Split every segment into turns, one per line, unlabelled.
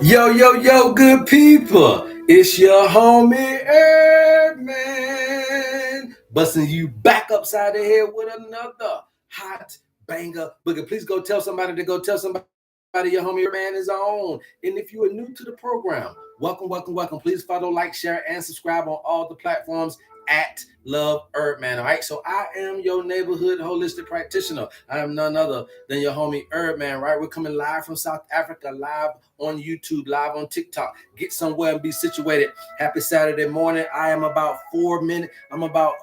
Yo, yo, yo, good people. It's your homie HerbMan, busting you back upside the head with another hot banger. Boogie, please go tell somebody to go tell somebody your homie HerbMan is on. And if you are new to the program, welcome, welcome, welcome. Please follow, like, share, and subscribe on all the platforms at Love HerbMan. All right, so I am your neighborhood holistic practitioner. I am none other than your homie HerbMan. Right, we're coming live from South Africa, live on YouTube, live on TikTok. Get somewhere and be situated. Happy Saturday morning. I am about 4 minutes. I'm about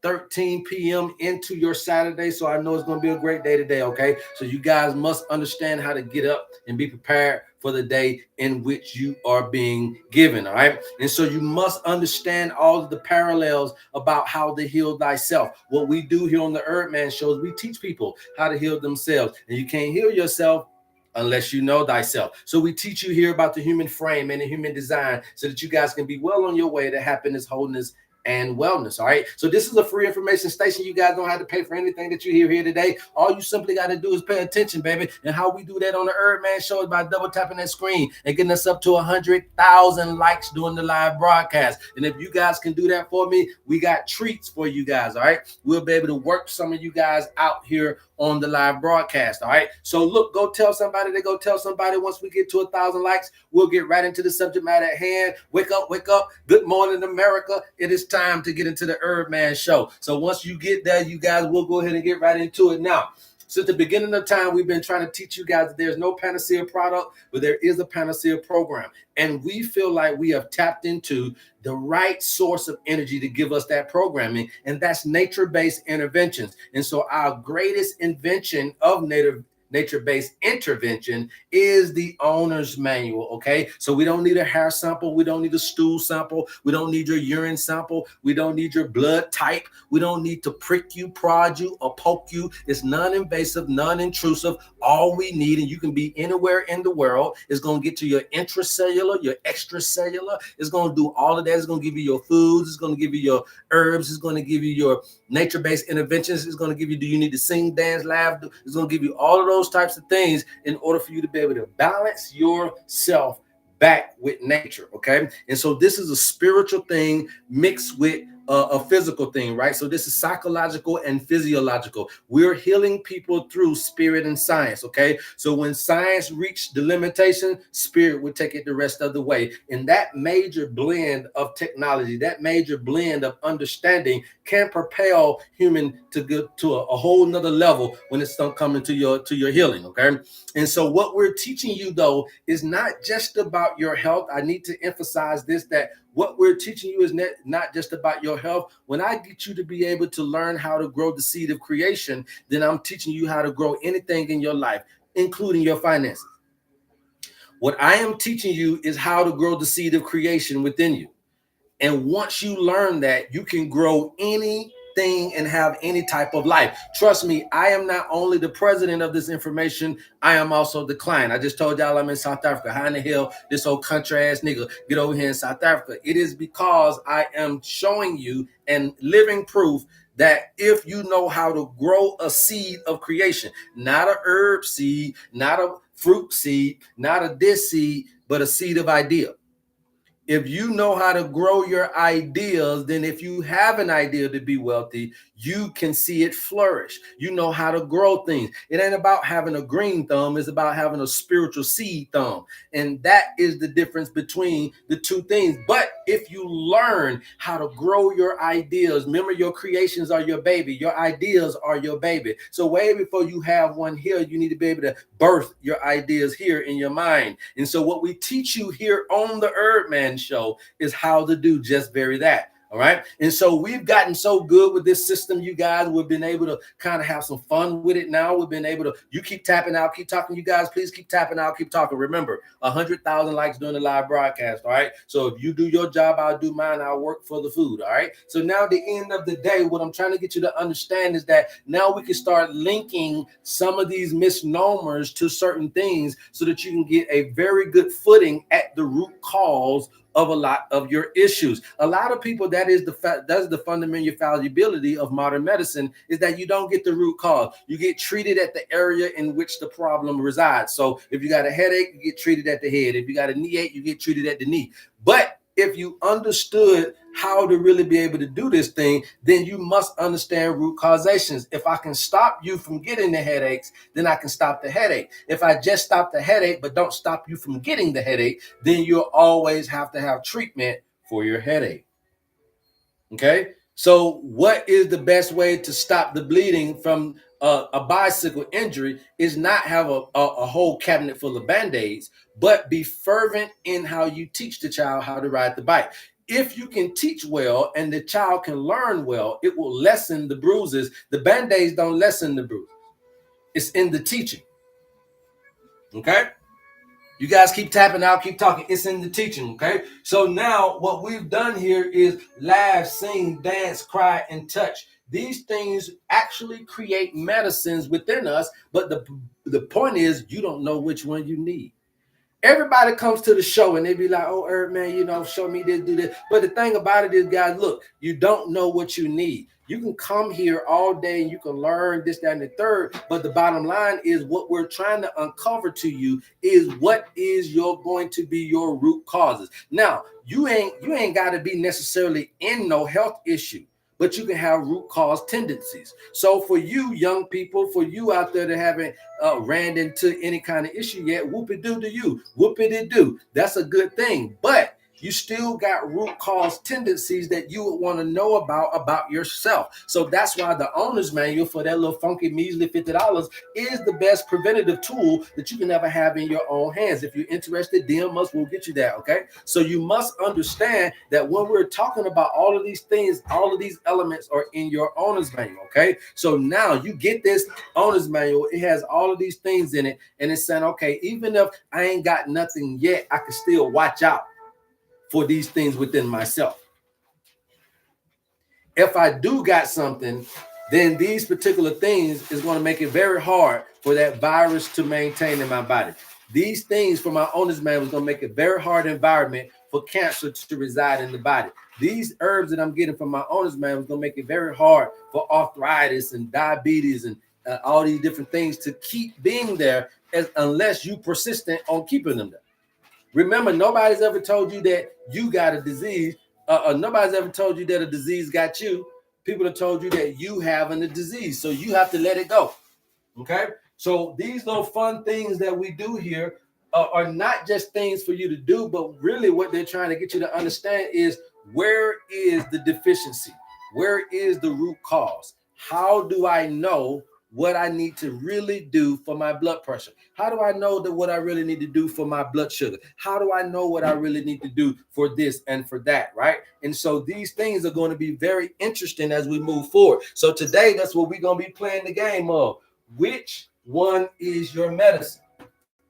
13 p.m. into your Saturday, so I know it's going to be a great day today, okay? So you guys must understand how to get up and be prepared for the day in which you are being given, all right? And so you must understand all of the parallels about how to heal thyself. What we do here on the HerbMan shows, we teach people how to heal themselves, and you can't heal yourself unless you know thyself. So we teach you here about the human frame and the human design so that you guys can be well on your way to happiness, wholeness, and wellness. All right, so this is a free information station. You guys don't have to pay for anything that you hear here today. All you simply got to do is pay attention, baby. And how we do that on the HerbMan show is by double tapping that screen and getting us up to 100,000 likes during the live broadcast. And if you guys can do that for me, we got treats for you guys. All right, we'll be able to work some of you guys out here on the live broadcast. All right, so look, go tell somebody to go tell somebody. Once we get to 1,000 likes, we'll get right into the subject matter at hand. Wake up, wake up. Good morning, America. It is time to get into the HerbMan show. So once you get there, you guys will go ahead and get right into it now. Since the beginning of time, we've been trying to teach you guys that there's no panacea product, but there is a panacea program. And we feel like we have tapped into the right source of energy to give us that programming, and that's nature-based interventions. And so our greatest invention of nature-based intervention is the owner's manual, okay? So we don't need a hair sample. We don't need a stool sample. We don't need your urine sample. We don't need your blood type. We don't need to prick you, prod you, or poke you. It's non-invasive, non-intrusive. All we need, and you can be anywhere in the world, is going to get to your intracellular, your extracellular. It's going to do all of that. It's going to give you your foods. It's going to give you your herbs. It's going to give you your nature-based interventions. It's going to give you, do you need to sing, dance, laugh? It's going to give you all of those types of things in order for you to be able to balance yourself back with nature, okay? And so this is a spiritual thing mixed with a physical thing, right? So this is psychological and physiological. We're healing people through spirit and science, okay? So when science reached the limitation, spirit would take it the rest of the way. And that major blend of technology, that major blend of understanding can propel human to go to a whole nother level when it's coming to your healing, okay? And so what we're teaching you, though, is not just about your health. I need to emphasize this, that what we're teaching you is not just about your health. When I get you to be able to learn how to grow the seed of creation, then I'm teaching you how to grow anything in your life, including your finances. What I am teaching you is how to grow the seed of creation within you. And once you learn that, you can grow any thing and have any type of life. Trust me, I am not only the president of this information, I am also the client. I just told y'all I'm in South Africa. How in the hell this old country ass nigga get over here in South Africa? It is because I am showing you and living proof that if you know how to grow a seed of creation, not a herb seed, not a fruit seed, not a this seed, but a seed of idea. If you know how to grow your ideas, then if you have an idea to be wealthy, you can see it flourish. You know how to grow things. It ain't about having a green thumb. It's about having a spiritual seed thumb. And that is the difference between the two things. But if you learn how to grow your ideas, remember your creations are your baby. Your ideas are your baby. So way before you have one here, you need to be able to birth your ideas here in your mind. And so what we teach you here on the HerbMan show is how to do just very that. All right. And so we've gotten so good with this system, you guys. We've been able to kind of have some fun with it now. We've been able to, you keep tapping out, keep talking, you guys, please keep tapping out, keep talking. Remember, 100,000 likes during the live broadcast. All right. So if you do your job, I'll do mine. I'll work for the food. All right. So now at the end of the day, what I'm trying to get you to understand is that now we can start linking some of these misnomers to certain things so that you can get a very good footing at the root cause of a lot of your issues. A lot of people, that's the fundamental fallibility of modern medicine, is that you don't get the root cause. You get treated at the area in which the problem resides. So if you got a headache, you get treated at the head. If you got a knee ache, you get treated at the knee. But if you understood how to really be able to do this thing, then you must understand root causations. If I can stop you from getting the headaches, then I can stop the headache. If I just stop the headache, but don't stop you from getting the headache, then you'll always have to have treatment for your headache. Okay? So what is the best way to stop the bleeding from a bicycle injury is not have a whole cabinet full of Band-Aids, but be fervent in how you teach the child how to ride the bike. If you can teach well and the child can learn well, it will lessen the bruises. The Band-Aids don't lessen the bruises. It's in the teaching. Okay? You guys keep tapping out, keep talking. It's in the teaching, okay? So now what we've done here is laugh, sing, dance, cry, and touch. These things actually create medicines within us, but the point is you don't know which one you need. Everybody comes to the show and they be like, oh, HerbMan, you know, show me this, do this. But the thing about it is, guys, look, you don't know what you need. You can come here all day and you can learn this, that, and the third. But the bottom line is what we're trying to uncover to you is what is going to be your root causes. Now, you ain't got to be necessarily in no health issue, but you can have root cause tendencies. So for you young people, for you out there that haven't ran into any kind of issue yet, whoop-it-do to you, whoop-it-do. That's a good thing. But you still got root cause tendencies that you would want to know about yourself. So that's why the owner's manual for that little funky measly $50 is the best preventative tool that you can ever have in your own hands. If you're interested, DM us, we'll get you that, okay? So you must understand that when we're talking about all of these things, all of these elements are in your owner's manual, okay? So now you get this owner's manual. It has all of these things in it, and it's saying, okay, even if I ain't got nothing yet, I can still watch out for these things within myself. If I do got something, then these particular things is going to make it very hard for that virus to maintain in my body. These things for my owner's manual is going to make a very hard environment for cancer to reside in the body. These herbs that I'm getting from my owner's manual is going to make it very hard for arthritis and diabetes and all these different things to keep being there unless you persistent on keeping them there. Remember, nobody's ever told you that you got a disease. Nobody's ever told you that a disease got you. People have told you that you having a disease. So you have to let it go. Okay? So these little fun things that we do here are not just things for you to do, but really what they're trying to get you to understand is where is the deficiency? Where is the root cause? How do I know what I need to really do for my blood pressure? How do I know that what I really need to do for my blood sugar? How do I know what I really need to do for this and for that, right? And so these things are going to be very interesting as we move forward. So today, that's what we're going to be playing the game of. Which one is your medicine?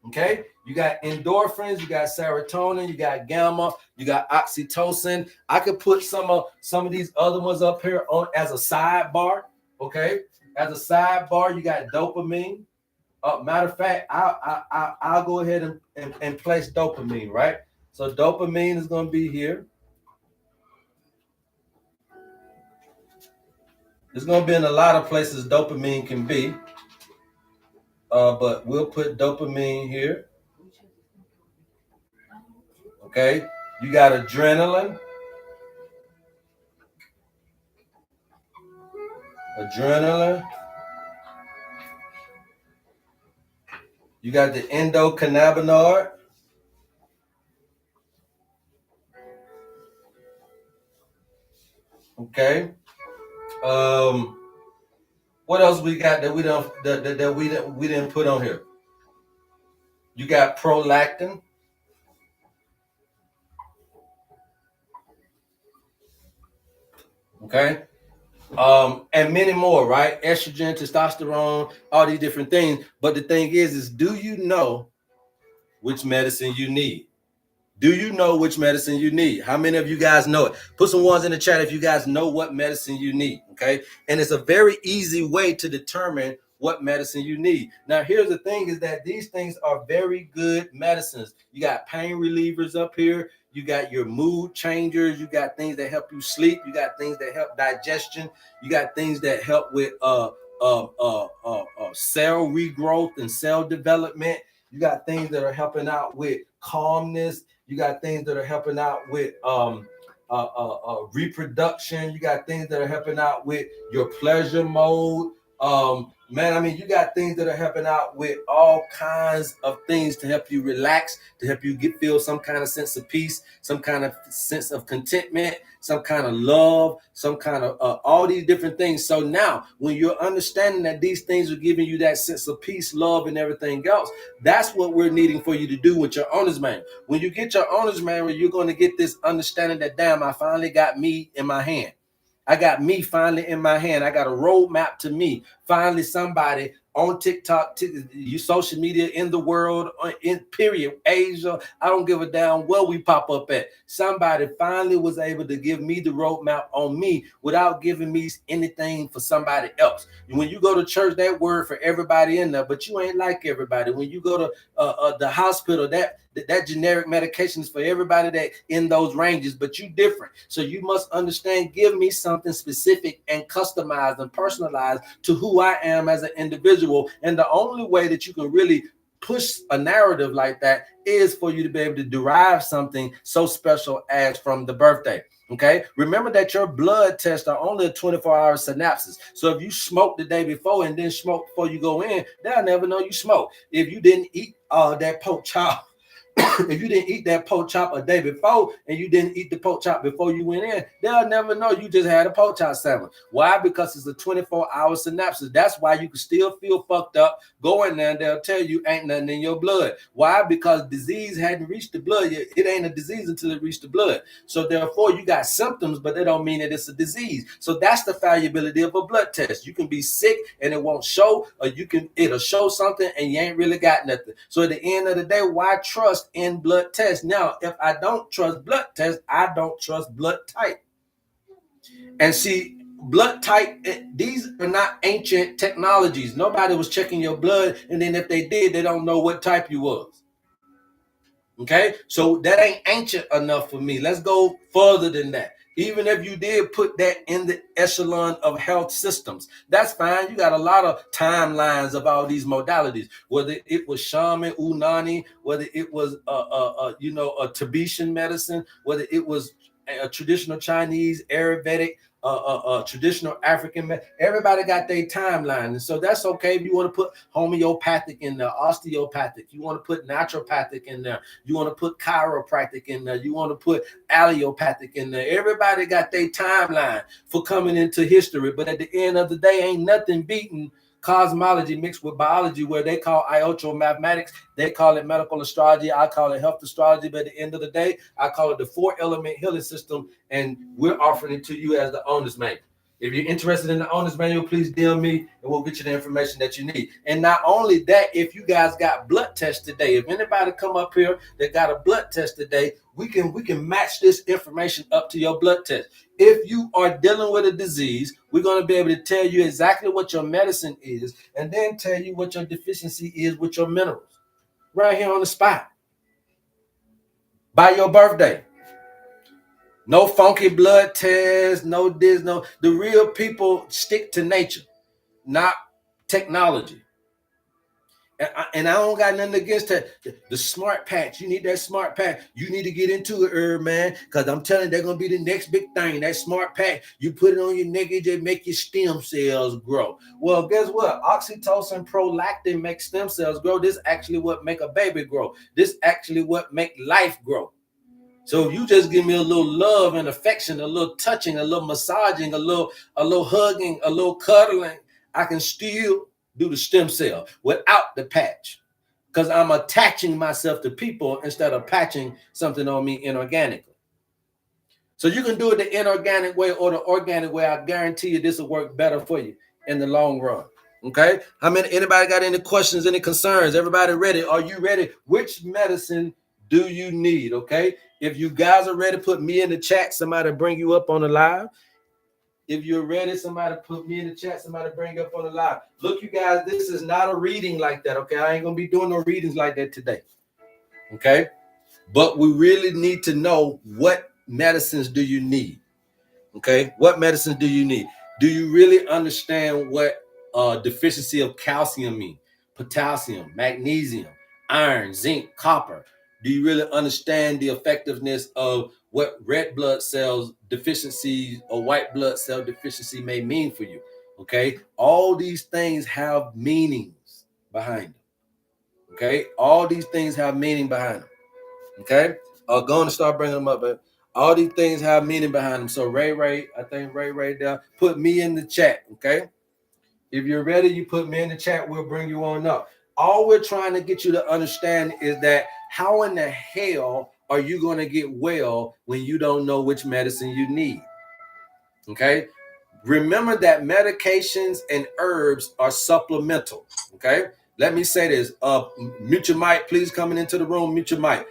Okay, you got endorphins, you got serotonin, you got gamma, you got oxytocin. I could put some of these other ones up here on as a sidebar. Okay, as a sidebar, you got dopamine. Matter of fact, I'll go ahead and place dopamine, right? So dopamine is going to be here. It's going to be in a lot of places dopamine can be, but we'll put dopamine here. Okay, you got adrenaline. Adrenaline. You got the endocannabinoid. Okay. What else we got that we didn't put on here? You got prolactin. Okay. And many more, right? Estrogen, testosterone, all these different things. But the thing is do you know which medicine you need? Do you know which medicine you need? How many of you guys know it? Put some ones in the chat if you guys know what medicine you need, okay? And it's a very easy way to determine what medicine you need. Now, here's the thing is that these things are very good medicines. You got pain relievers up here. You got your mood changers. You got things that help you sleep. You got things that help digestion. You got things that help with cell regrowth and cell development. You got things that are helping out with calmness. You got things that are helping out with reproduction. You got things that are helping out with your pleasure mode. Man, I mean, you got things that are helping out with all kinds of things to help you relax, to help you feel some kind of sense of peace, some kind of sense of contentment, some kind of love, some kind of all these different things. So now, when you're understanding that these things are giving you that sense of peace, love, and everything else, that's what we're needing for you to do with your owner's manual. When you get your owner's manual, you're going to get this understanding that, damn, I finally got me in my hand. I got me finally in my hand. I got a roadmap to me. Finally, somebody on TikTok, you social media in the world, in period, Asia, I don't give a damn where we pop up at. Somebody finally was able to give me the roadmap on me without giving me anything for somebody else. When you go to church, that word for everybody in there, but you ain't like everybody. When you go to the hospital, that generic medication is for everybody that in those ranges, but you different. So you must understand, give me something specific and customized and personalized to who I am as an individual. And the only way that you can really push a narrative like that is for you to be able to derive something so special as from the birthday. Okay, remember that your blood tests are only a 24-hour synopsis. So if you smoke the day before and then smoke before you go in, they'll never know you smoke. If you didn't eat that pork chop, if you didn't eat that pork chop a day before and you didn't eat the pork chop before you went in, they'll never know you just had a pork chop sandwich. Why? Because it's a 24-hour synopsis. That's why you can still feel fucked up. Go in there and they'll tell you ain't nothing in your blood. Why? Because disease hadn't reached the blood yet. It ain't a disease until it reached the blood. So therefore you got symptoms, but they don't mean that it's a disease. So that's the fallibility of a blood test. You can be sick and it won't show, or it'll show something and you ain't really got nothing. So at the end of the day, why trust in blood tests? Now, if I don't trust blood tests, I don't trust blood type. And see, blood type, these are not ancient technologies. Nobody was checking your blood, and then if they did, they don't know what type you was. Okay, so that ain't ancient enough for me. Let's go further than that. Even if you did put that in the echelon of health systems, that's fine. You got a lot of timelines of all these modalities, whether it was shaman, Unani, whether it was a Tibetan medicine, whether it was a traditional Chinese, Ayurvedic, traditional African. Everybody got their timeline, and so that's okay. If you want to put homeopathic in there, osteopathic, you want to put naturopathic in there, you want to put chiropractic in there, you want to put allopathic in there. Everybody got their timeline for coming into history, but at the end of the day, ain't nothing beating cosmology mixed with biology, where they call iotro mathematics, they call it medical astrology, I call it health astrology, but at the end of the day, I call it the 4-element healing system, and we're offering it to you as the owner's manual. If you're interested in the owner's manual, please DM me and we'll get you the information that you need. And not only that, if you guys got blood tests today, if anybody come up here that got a blood test today, we can match this information up to your blood test. If you are dealing with a disease, we're going to be able to tell you exactly what your medicine is and then tell you what your deficiency is with your minerals right here on the spot by your birthday. No funky blood tests, no this, no. The real people stick to nature, not technology. And I don't got nothing against that. The smart patch, you need that smart patch. You need to get into it, HerbMan, because I'm telling you, they're going to be the next big thing. That smart patch, you put it on your neck, it just make your stem cells grow. Well, guess what? Oxytocin, prolactin make stem cells grow. This actually what make a baby grow. This actually what make life grow. So if you just give me a little love and affection, a little touching, a little massaging, a little hugging, a little cuddling, I can still do the stem cell without the patch, because I'm attaching myself to people instead of patching something on me inorganically. So you can do it the inorganic way or the organic way. I guarantee you this will work better for you in the long run. Okay? Anybody got any questions, any concerns? Everybody ready? Are you ready? Which medicine do you need? Okay? If you guys are ready, put me in the chat. Somebody bring you up on the live. If you're ready, somebody put me in the chat. Somebody bring up on the live. Look, you guys, this is not a reading like that, okay? I ain't going to be doing no readings like that today, okay? But we really need to know, what medicines do you need, okay? What medicines do you need? Do you really understand what deficiency of calcium means? Potassium, magnesium, iron, zinc, copper. Do you really understand the effectiveness of what red blood cells deficiency or white blood cell deficiency may mean for you? Okay, all these things have meanings behind them. Okay, all these things have meaning behind them. Okay, I'm going to start bringing them up, but all these things have meaning behind them. So Ray, I think Ray there, put me in the chat. Okay, if you're ready, you put me in the chat. We'll bring you on up. All we're trying to get you to understand is that how in the hell are you going to get well when you don't know which medicine you need? Okay. Remember that medications and herbs are supplemental. Okay. Let me say this. Mute your mic, please. Coming into the room, mute your mic.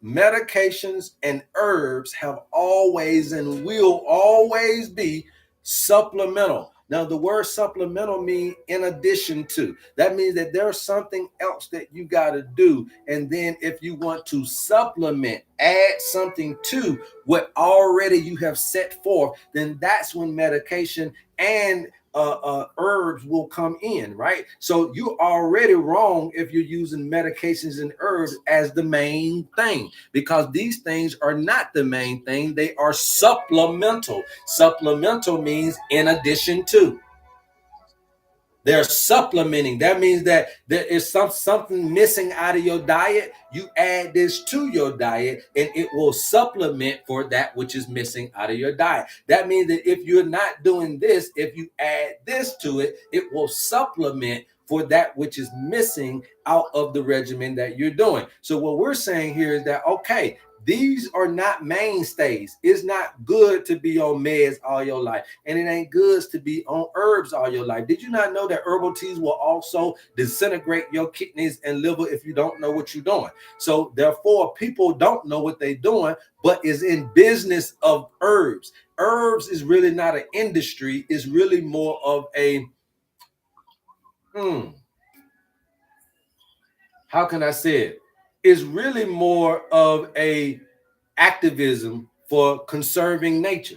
Medications and herbs have always and will always be supplemental. Now, the word supplemental means in addition to. That means that there's something else that you got to do. And then if you want to supplement, add something to what already you have set forth, then that's when medication and herbs will come in, right? So you're already wrong if you're using medications and herbs as the main thing, because these things are not the main thing. They are supplemental. Supplemental means in addition to. They're supplementing. That means that there is something missing out of your diet. You add this to your diet and it will supplement for that which is missing out of your diet. That means that if you're not doing this, if you add this to it, it will supplement for that which is missing out of the regimen that you're doing. So what we're saying here is that, okay, these are not mainstays. It's not good to be on meds all your life, and it ain't good to be on herbs all your life. Did you not know that herbal teas will also disintegrate your kidneys and liver if you don't know what you're doing? So therefore, people don't know what they're doing, but is in business of herbs. Herbs is really not an industry. It's really more of a, how can I say it? It's really more of a activism for conserving nature,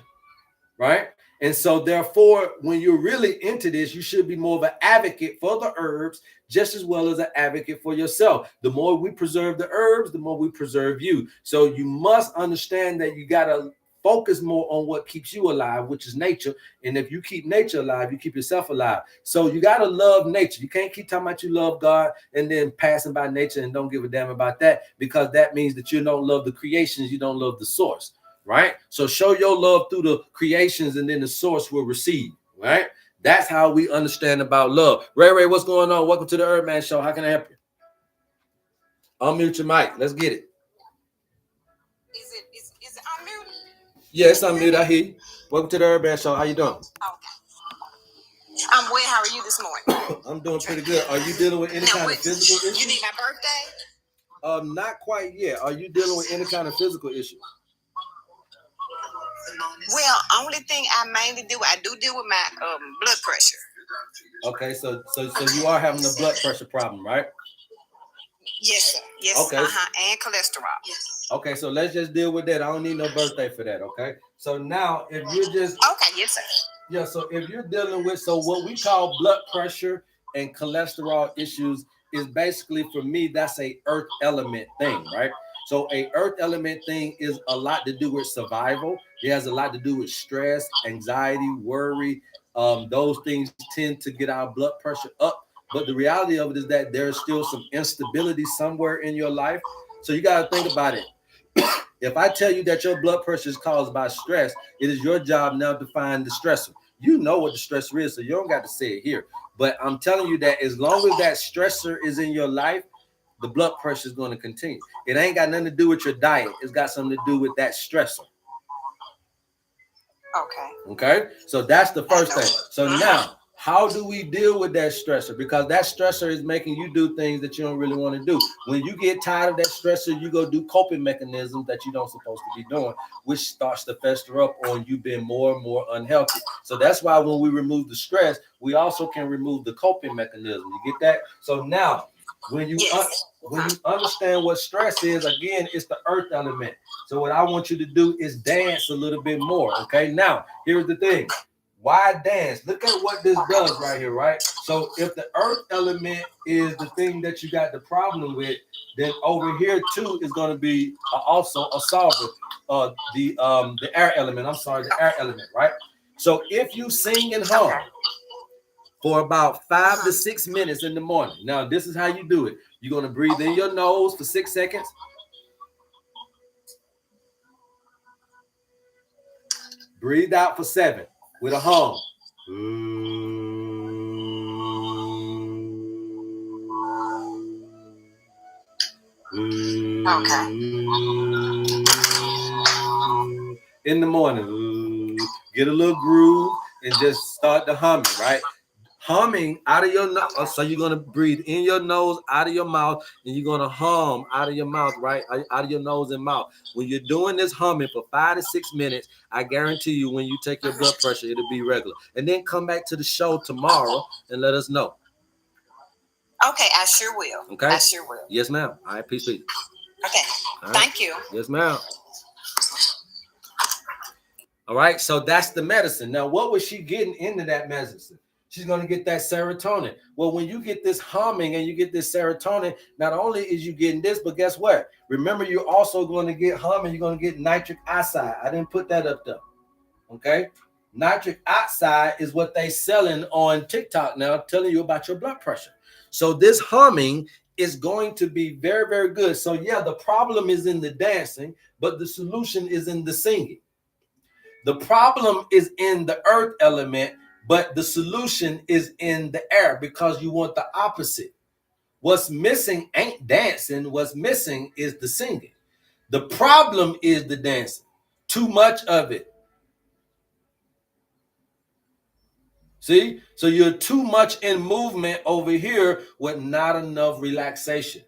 right? And so therefore, when you're really into this, you should be more of an advocate for the herbs just as well as an advocate for yourself. The more we preserve the herbs, the more we preserve you. So you must understand that you got to focus more on what keeps you alive, which is nature. And if you keep nature alive, you keep yourself alive. So you got to love nature. You can't keep talking about you love God and then passing by nature and don't give a damn about that, because that means that you don't love the creations, you don't love the source, right? So show your love through the creations and then the source will receive, right? That's how we understand about love. Ray, what's going on? Welcome to the HerbMan Show. How can I help you? Unmute your mic. Let's get it.
Is it unmuted?
Yes, unmute. I hear you. Welcome to the HerbMan Show. How you doing?
I'm well. How are you this morning?
I'm doing pretty good. Are you dealing with any kind of physical issue?
You need my birthday?
Not quite yet. Are you dealing with any kind of physical issue?
Well, only thing I mainly do, I do deal with my blood pressure.
Okay, so you are having a blood pressure problem, right?
Yes, sir. Yes.
Okay.
And cholesterol. Yes.
Okay, so let's just deal with that. I don't need no birthday for that. Okay. So now, if you're just
okay, yes, sir.
Yeah, so if you're dealing with what we call blood pressure and cholesterol issues is basically, for me, that's a earth element thing, right? So a earth element thing is a lot to do with survival. It has a lot to do with stress, anxiety, worry. Those things tend to get our blood pressure up. But the reality of it is that there's still some instability somewhere in your life. So you got to think about it. If I tell you that your blood pressure is caused by stress, it is your job now to find the stressor. You know what the stressor is, so you don't got to say it here. But I'm telling you that as long as that stressor is in your life, the blood pressure is going to continue. It ain't got nothing to do with your diet. It's got something to do with that stressor. Okay. So that's the first thing. So now, how do we deal with that stressor? Because that stressor is making you do things that you don't really want to do. When you get tired of that stressor, you go do coping mechanisms that you don't supposed to be doing, which starts to fester up on you being more and more unhealthy. So that's why when we remove the stress, we also can remove the coping mechanism. You get that? So now, when you understand what stress is, again, it's the earth element. So what I want you to do is dance a little bit more. Okay. Now, here's the thing. Why dance? Look at what this does right here, right? So if the earth element is the thing that you got the problem with, then over here too is going to be also a solver. The air element. I'm sorry, the air element, right? So if you sing and hum for about 5 to 6 minutes in the morning. Now, this is how you do it. You're going to breathe in your nose for 6 seconds. Breathe out for 7 with a hum.
Okay.
In the morning, get a little groove and just start the humming, right? Humming out of your nose. So you're going to breathe in your nose, out of your mouth, and you're going to hum out of your mouth, right? Out of your nose and mouth. When you're doing this humming for 5 to 6 minutes, I guarantee you when you take your blood pressure, it'll be regular. And then come back to the show tomorrow and let us know.
Okay, I sure will.
Okay?
I sure will.
Yes, ma'am. All right, peace.
Okay, right. Thank you.
Yes, ma'am. All right, so that's the medicine. Now, what was she getting into that medicine? She's going to get that serotonin. Well, when you get this humming and you get this serotonin, not only is you getting this, but guess what? Remember, you're also going to get humming. You're going to get nitric oxide. I didn't put that up there. Okay? Nitric oxide is what they selling on TikTok now, telling you about your blood pressure. So this humming is going to be very, very good. So yeah, the problem is in the dancing, but the solution is in the singing. The problem is in the earth element, but the solution is in the air because you want the opposite. What's missing ain't dancing. What's missing is the singing. The problem is the dancing. Too much of it. See? So you're too much in movement over here with not enough relaxation.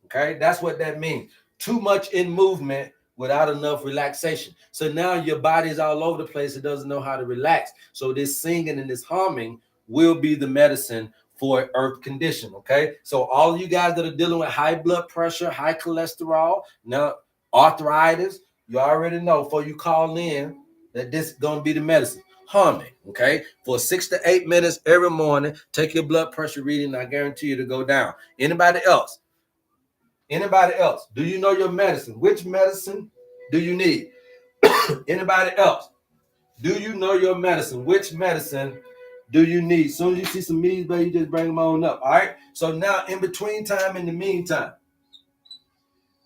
Okay? That's what that means. Too much in movement without enough relaxation. So now your body is all over the place. It doesn't know how to relax. So this singing and this humming will be the medicine for earth condition. Okay. So all of you guys that are dealing with high blood pressure, high cholesterol, now arthritis, you already know before you call in that this is going to be the medicine. Humming. Okay. For 6 to 8 minutes every morning, take your blood pressure reading. I guarantee you to go down. Anybody else? Anybody else? Do you know your medicine? Which medicine do you need? Anybody else? Do you know your medicine? Which medicine do you need? As soon as you see some me's, baby, you just bring them on up. All right. So now, in between time, in the meantime,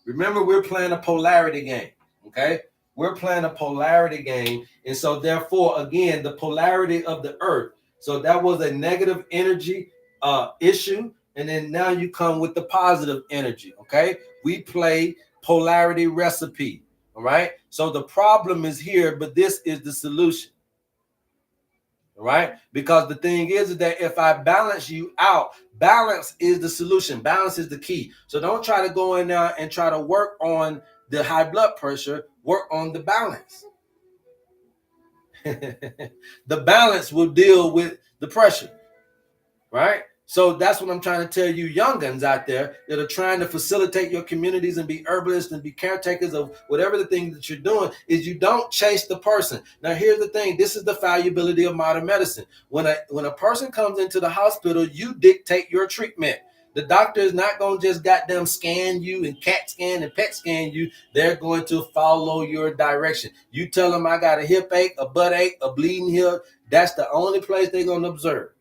remember we're playing a polarity game. Okay. We're playing a polarity game. And so therefore, again, the polarity of the earth. So that was a negative energy issue. And then now you come with the positive energy. Okay. We play polarity recipe. All All right. So the problem is here, but this is the solution. All right. Because the thing is that if I balance you out, balance is the solution. Balance is the key. So don't try to go in there and try to work on the high blood pressure. Work on the balance. The balance will deal with the pressure. Right? So that's what I'm trying to tell you, youngins out there that are trying to facilitate your communities and be herbalists and be caretakers of whatever the thing that you're doing, is you don't chase the person. Now, here's the thing. This is the fallibility of modern medicine. When a person comes into the hospital, you dictate your treatment. The doctor is not going to just goddamn scan you and CAT scan and PET scan you. They're going to follow your direction. You tell them I got a hip ache, a butt ache, a bleeding hip. That's the only place they're going to observe.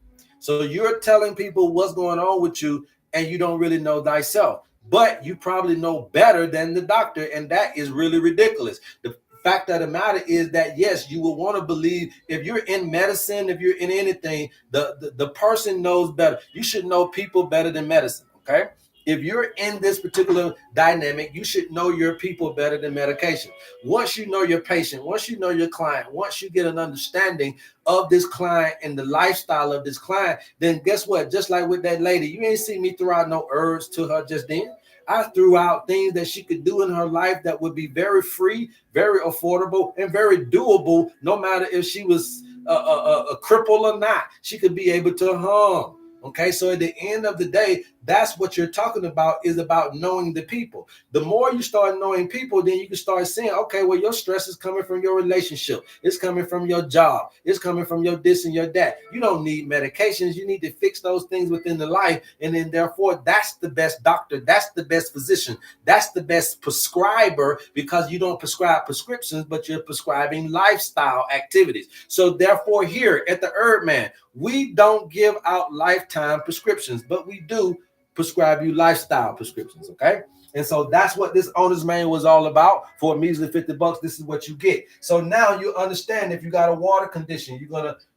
So you're telling people what's going on with you, and you don't really know thyself. But you probably know better than the doctor, and that is really ridiculous. The fact of the matter is that, yes, you will want to believe, if you're in medicine, if you're in anything, the person knows better. You should know people better than medicine, okay? If you're in this particular dynamic, you should know your people better than medication. Once you know your patient, once you know your client, once you get an understanding of this client and the lifestyle of this client, then guess what? Just like with that lady, you ain't see me throw out no herbs to her just then. I threw out things that she could do in her life that would be very free, very affordable, and very doable, no matter if she was a cripple or not. She could be able to hum. Okay, so at the end of the day, that's what you're talking about, is about knowing the people. The more you start knowing people, then you can start saying, okay, well, your stress is coming from your relationship. It's coming from your job. It's coming from your this and your that. You don't need medications. You need to fix those things within the life. And then therefore, that's the best doctor. That's the best physician. That's the best prescriber, because you don't prescribe prescriptions, but you're prescribing lifestyle activities. So therefore, here at the HerbMan, we don't give out lifetime prescriptions, but we do prescribe you lifestyle prescriptions. Okay. And so that's what this owner's manual was all about. For a measly $50, this is what you get. So now you understand, if you got a water condition,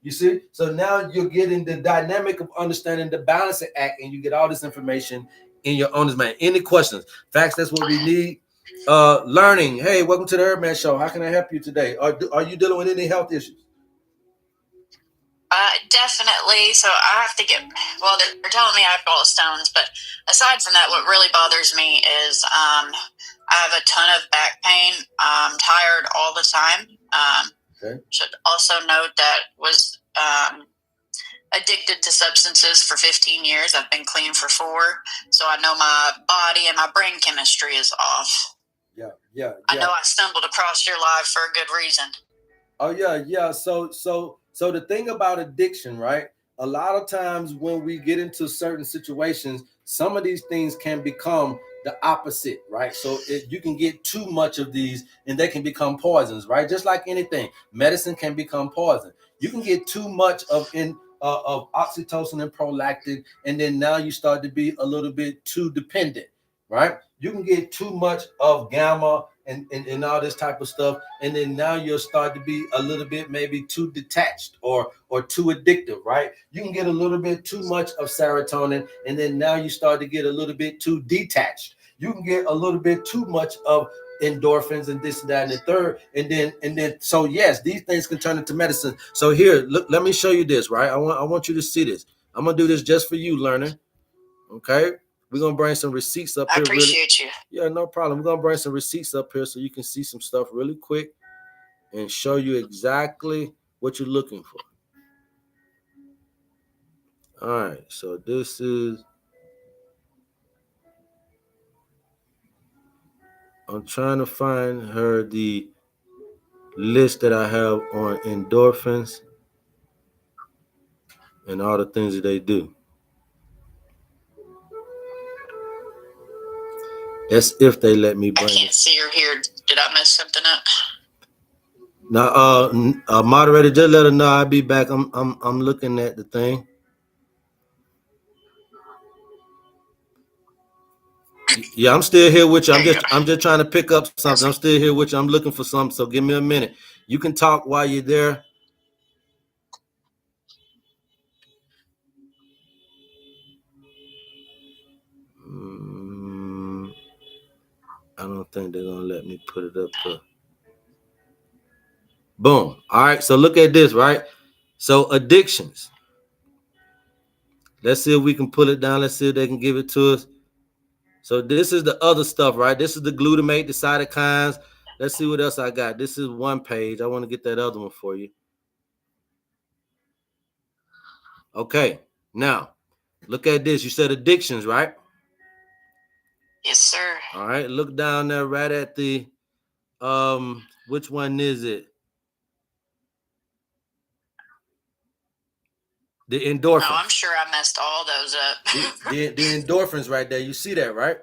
you see. So now you're getting the dynamic of understanding the balancing act, and you get all this information in your owner's manual. Any questions? Facts. That's what we need. Learning. Hey, welcome to the HerbMan Show. How can I help you today? Are you dealing with any health issues?
Definitely. So I have to get. Well, they're telling me I have gallstones, but aside from that, what really bothers me is I have a ton of back pain. I'm tired all the time.
Okay.
Should also note that was addicted to substances for 15 years. I've been clean for 4, so I know my body and my brain chemistry is off.
Yeah.
I know I stumbled across your live for a good reason.
Oh yeah. So the thing about addiction, right? A lot of times when we get into certain situations, some of these things can become the opposite, right? So you can get too much of these, and they can become poisons, right? Just like anything, medicine can become poison. You can get too much of oxytocin and prolactin, and then now you start to be a little bit too dependent, right? You can get too much of gamma and all this type of stuff, and then now you'll start to be a little bit maybe too detached or too addictive, right? You can get a little bit too much of serotonin, and then now you start to get a little bit too detached. You can get a little bit too much of endorphins and this and that and the third, and then so yes, these things can turn into medicine. So here, look, let me show you this, right? I want you to see this. I'm gonna do this just for you, learner. Okay, we're gonna bring some receipts up
I
here.
appreciate you.
Yeah, no problem. We're gonna bring some receipts up here so you can see some stuff really quick and show you exactly what you're looking for. All right, so this is, I'm trying to find her the list that I have on endorphins and all the things that they do. That's if they let me
I
bring
can't
it.
see her here. Did I mess something up?
Now, moderator, just let her know I'll be back. I'm looking at the thing. Yeah, I'm still here with you.
There you go.
I'm just trying to pick up something. I'm still here with you. I'm looking for something. So give me a minute. You can talk while you're there. Mm, I don't think they're gonna let me put it up there. Boom. All right. So look at this, right? So addictions. Let's see if we can pull it down. Let's see if they can give it to us. So this is the other stuff, right? This is the glutamate, the cytokines. Let's see what else I got. This is one page. I want to get that other one for you. Okay. Now, look at this. You said addictions, right?
Yes, sir.
All right. Look down there right at the which one is it? The
No, I'm
endorphins.
sure I messed all those up.
The endorphins right there. You see that, right?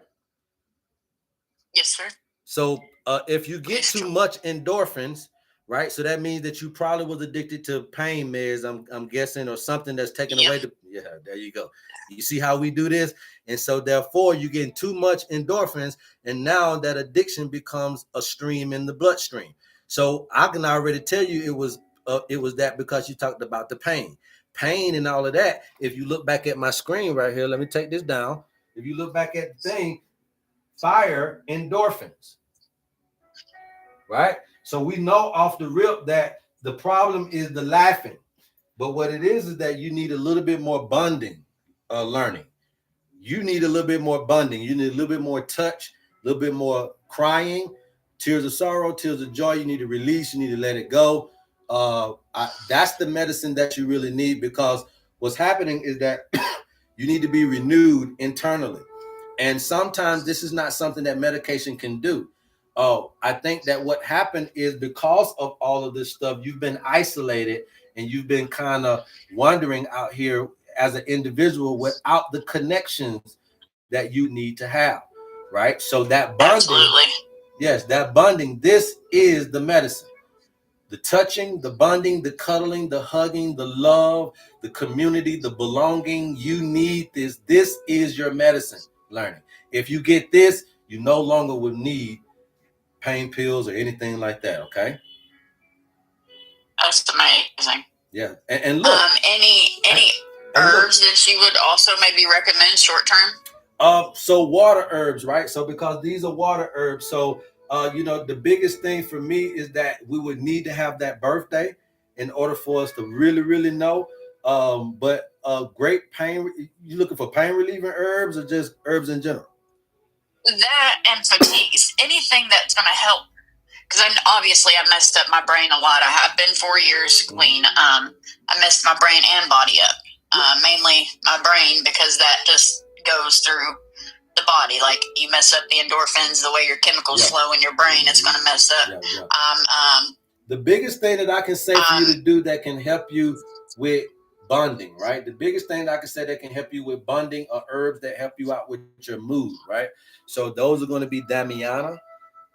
Yes, sir.
So if you get too much endorphins, right? So that means that you probably was addicted to pain meds, I'm guessing, or something that's taken away the, yeah, there you go. You see how we do this? And so therefore you're getting too much endorphins, and now that addiction becomes a stream in the bloodstream. So I can already tell you it was that because you talked about the pain and all of that. If you look back at my screen right here, let me take this down. If you look back at the thing, fire endorphins, right? So we know off the rip that the problem is the laughing. But what it is that you need a little bit more bonding learning. You need a little bit more bonding. You need a little bit more touch, a little bit more crying, tears of sorrow, tears of joy. You need to release. You need to let it go. That's the medicine that you really need, because what's happening is that you need to be renewed internally. And sometimes this is not something that medication can do. Oh, I think that what happened is because of all of this stuff, you've been isolated and you've been kind of wandering out here as an individual without the connections that you need to have, right? So that bonding,
Absolutely.
yes, that bonding, this is the medicine. The touching, the bonding, the cuddling, the hugging, the love, the community, the belonging. You need this. This is your medicine learning. If you get this, you no longer will need pain pills or anything like that. Okay.
That's amazing.
Yeah. And look.
Any herbs that you would also maybe recommend short term?
So water herbs, right? So because these are water herbs, so the biggest thing for me is that we would need to have that birthday in order for us to really, really know. But great pain. You looking for pain relieving herbs or just herbs in general?
That and fatigues, anything that's going to help. Because obviously I messed up my brain a lot. I have been 4 years clean. I messed my brain and body up. Mainly my brain, because that just goes through the body. Like you mess up the endorphins, the way your chemicals flow in your brain, it's going to mess up.
The biggest thing that I can say for you to do that can help you with bonding, right? The biggest thing that I can say that can help you with bonding are herbs that help you out with your mood, right? So those are going to be Damiana.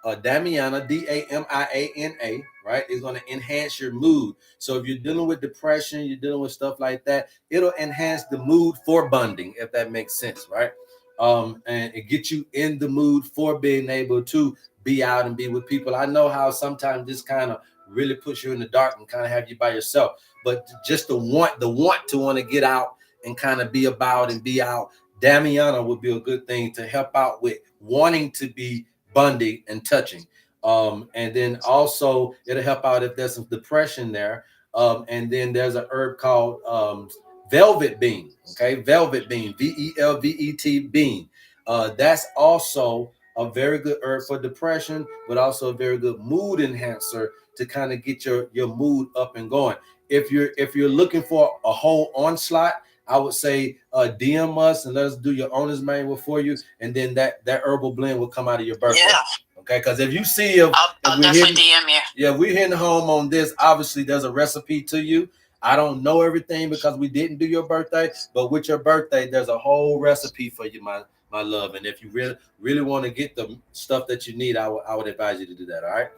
Damiana, Damiana, right, is going to enhance your mood. So if you're dealing with depression, you're dealing with stuff like that, it'll enhance the mood for bonding, if that makes sense, right? And it gets you in the mood for being able to be out and be with people. I know how sometimes this kind of really puts you in the dark and kind of have you by yourself, but just the want to want to get out and kind of be about and be out. Damiana would be a good thing to help out with wanting to be bonding and touching. And then also it'll help out if there's some depression there. And then there's a herb called velvet bean. Okay, velvet bean, Velvet bean. That's also a very good herb for depression, but also a very good mood enhancer to kind of get your mood up and going. If you're looking for a whole onslaught, I would say DM us and let us do your owner's manual for you, and then that herbal blend will come out of your birthday. Yeah. Okay, because if you see if
I'll definitely DM you.
Yeah, we're hitting home on this. Obviously, there's a recipe to you. I don't know everything because we didn't do your birthday, but with your birthday, there's a whole recipe for you, my love. And if you really want to get the stuff that you need, I would advise you to do that. All right.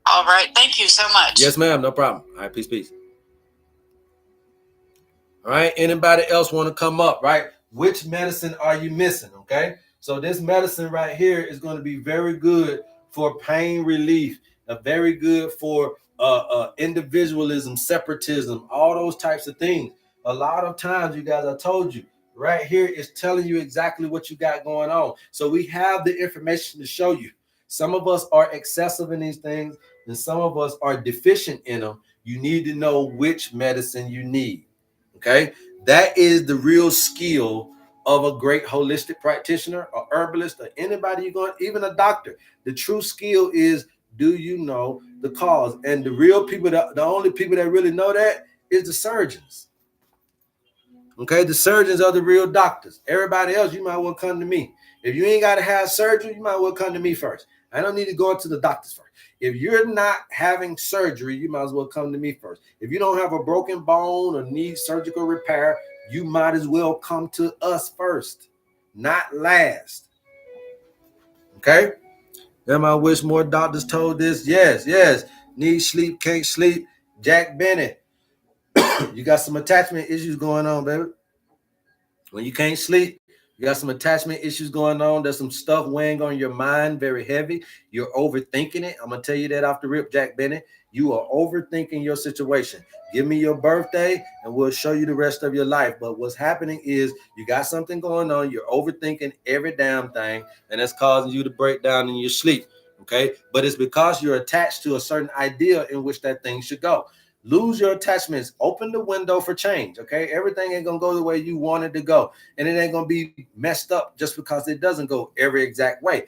All right. Thank you so much.
Yes, ma'am. No problem. All right. Peace. All right. Anybody else want to come up? Right. Which medicine are you missing? Okay. So this medicine right here is going to be very good for pain relief. Very good for individualism, separatism, all those types of things. A lot of times, you guys, I told you, right here is telling you exactly what you got going on. So we have the information to show you. Some of us are excessive in these things, and some of us are deficient in them. You need to know which medicine you need. Okay, that is the real skill of a great holistic practitioner, or herbalist, or anybody you're going, even a doctor. The true skill is, do you know the cause? And the real people, the only people that really know that is the surgeons. Okay, the surgeons are the real doctors. Everybody else, you might well come to me. If you ain't got to have surgery, you might well come to me first. I don't need to go to the doctors first. If you're not having surgery, you might as well come to me first. If you don't have a broken bone or need surgical repair, you might as well come to us first, not last. Okay? Them I wish more doctors told this. Yes, yes. Need sleep, can't sleep. Jack Bennett, you got some attachment issues going on, baby. When you can't sleep, you got some attachment issues going on. There's some stuff weighing on your mind very heavy. You're overthinking it. I'm going to tell you that off the rip, Jack Bennett. You are overthinking your situation. Give me your birthday and we'll show you the rest of your life. But what's happening is you got something going on. You're overthinking every damn thing, and that's causing you to break down in your sleep. Okay. But it's because you're attached to a certain idea in which that thing should go. Lose your attachments. Open the window for change. Okay, everything ain't gonna go the way you want it to go, and it ain't gonna be messed up just because it doesn't go every exact way.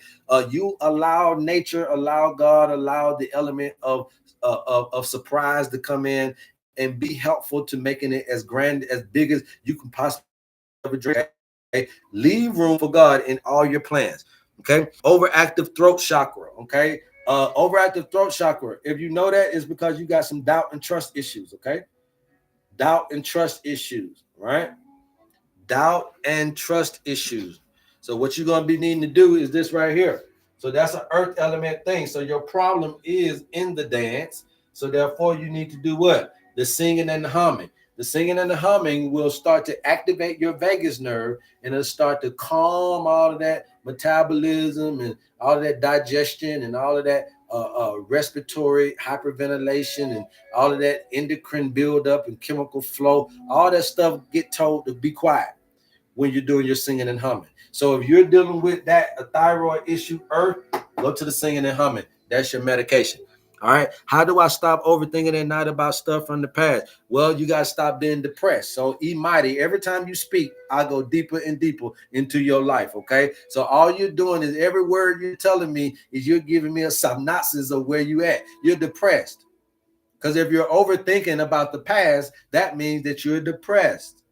You allow nature, allow God, allow the element of surprise to come in and be helpful to making it as grand, as big as you can possibly ever dream. Okay? Leave room for God in all your plans. Okay, overactive throat chakra. Okay, overactive throat chakra. If you know that, is because you got some doubt and trust issues. Okay, doubt and trust issues. Right, doubt and trust issues. So what you're gonna be needing to do is this right here. So that's an earth element thing. So your problem is in the dance. So therefore you need to do what? The singing and the humming. The singing and the humming will start to activate your vagus nerve, and it'll start to calm all of that metabolism and all of that digestion and all of that respiratory hyperventilation and all of that endocrine buildup and chemical flow. All that stuff get told to be quiet when you're doing your singing and humming. So if you're dealing with that, a thyroid issue, earth, go to the singing and humming. That's your medication. All right. How do I stop overthinking at night about stuff from the past? Well, you got to stop being depressed. So, E Mighty, every time you speak, I go deeper and deeper into your life. Okay. So, all you're doing is every word you're telling me is you're giving me a synopsis of where you at. You're depressed. Because if you're overthinking about the past, that means that you're depressed.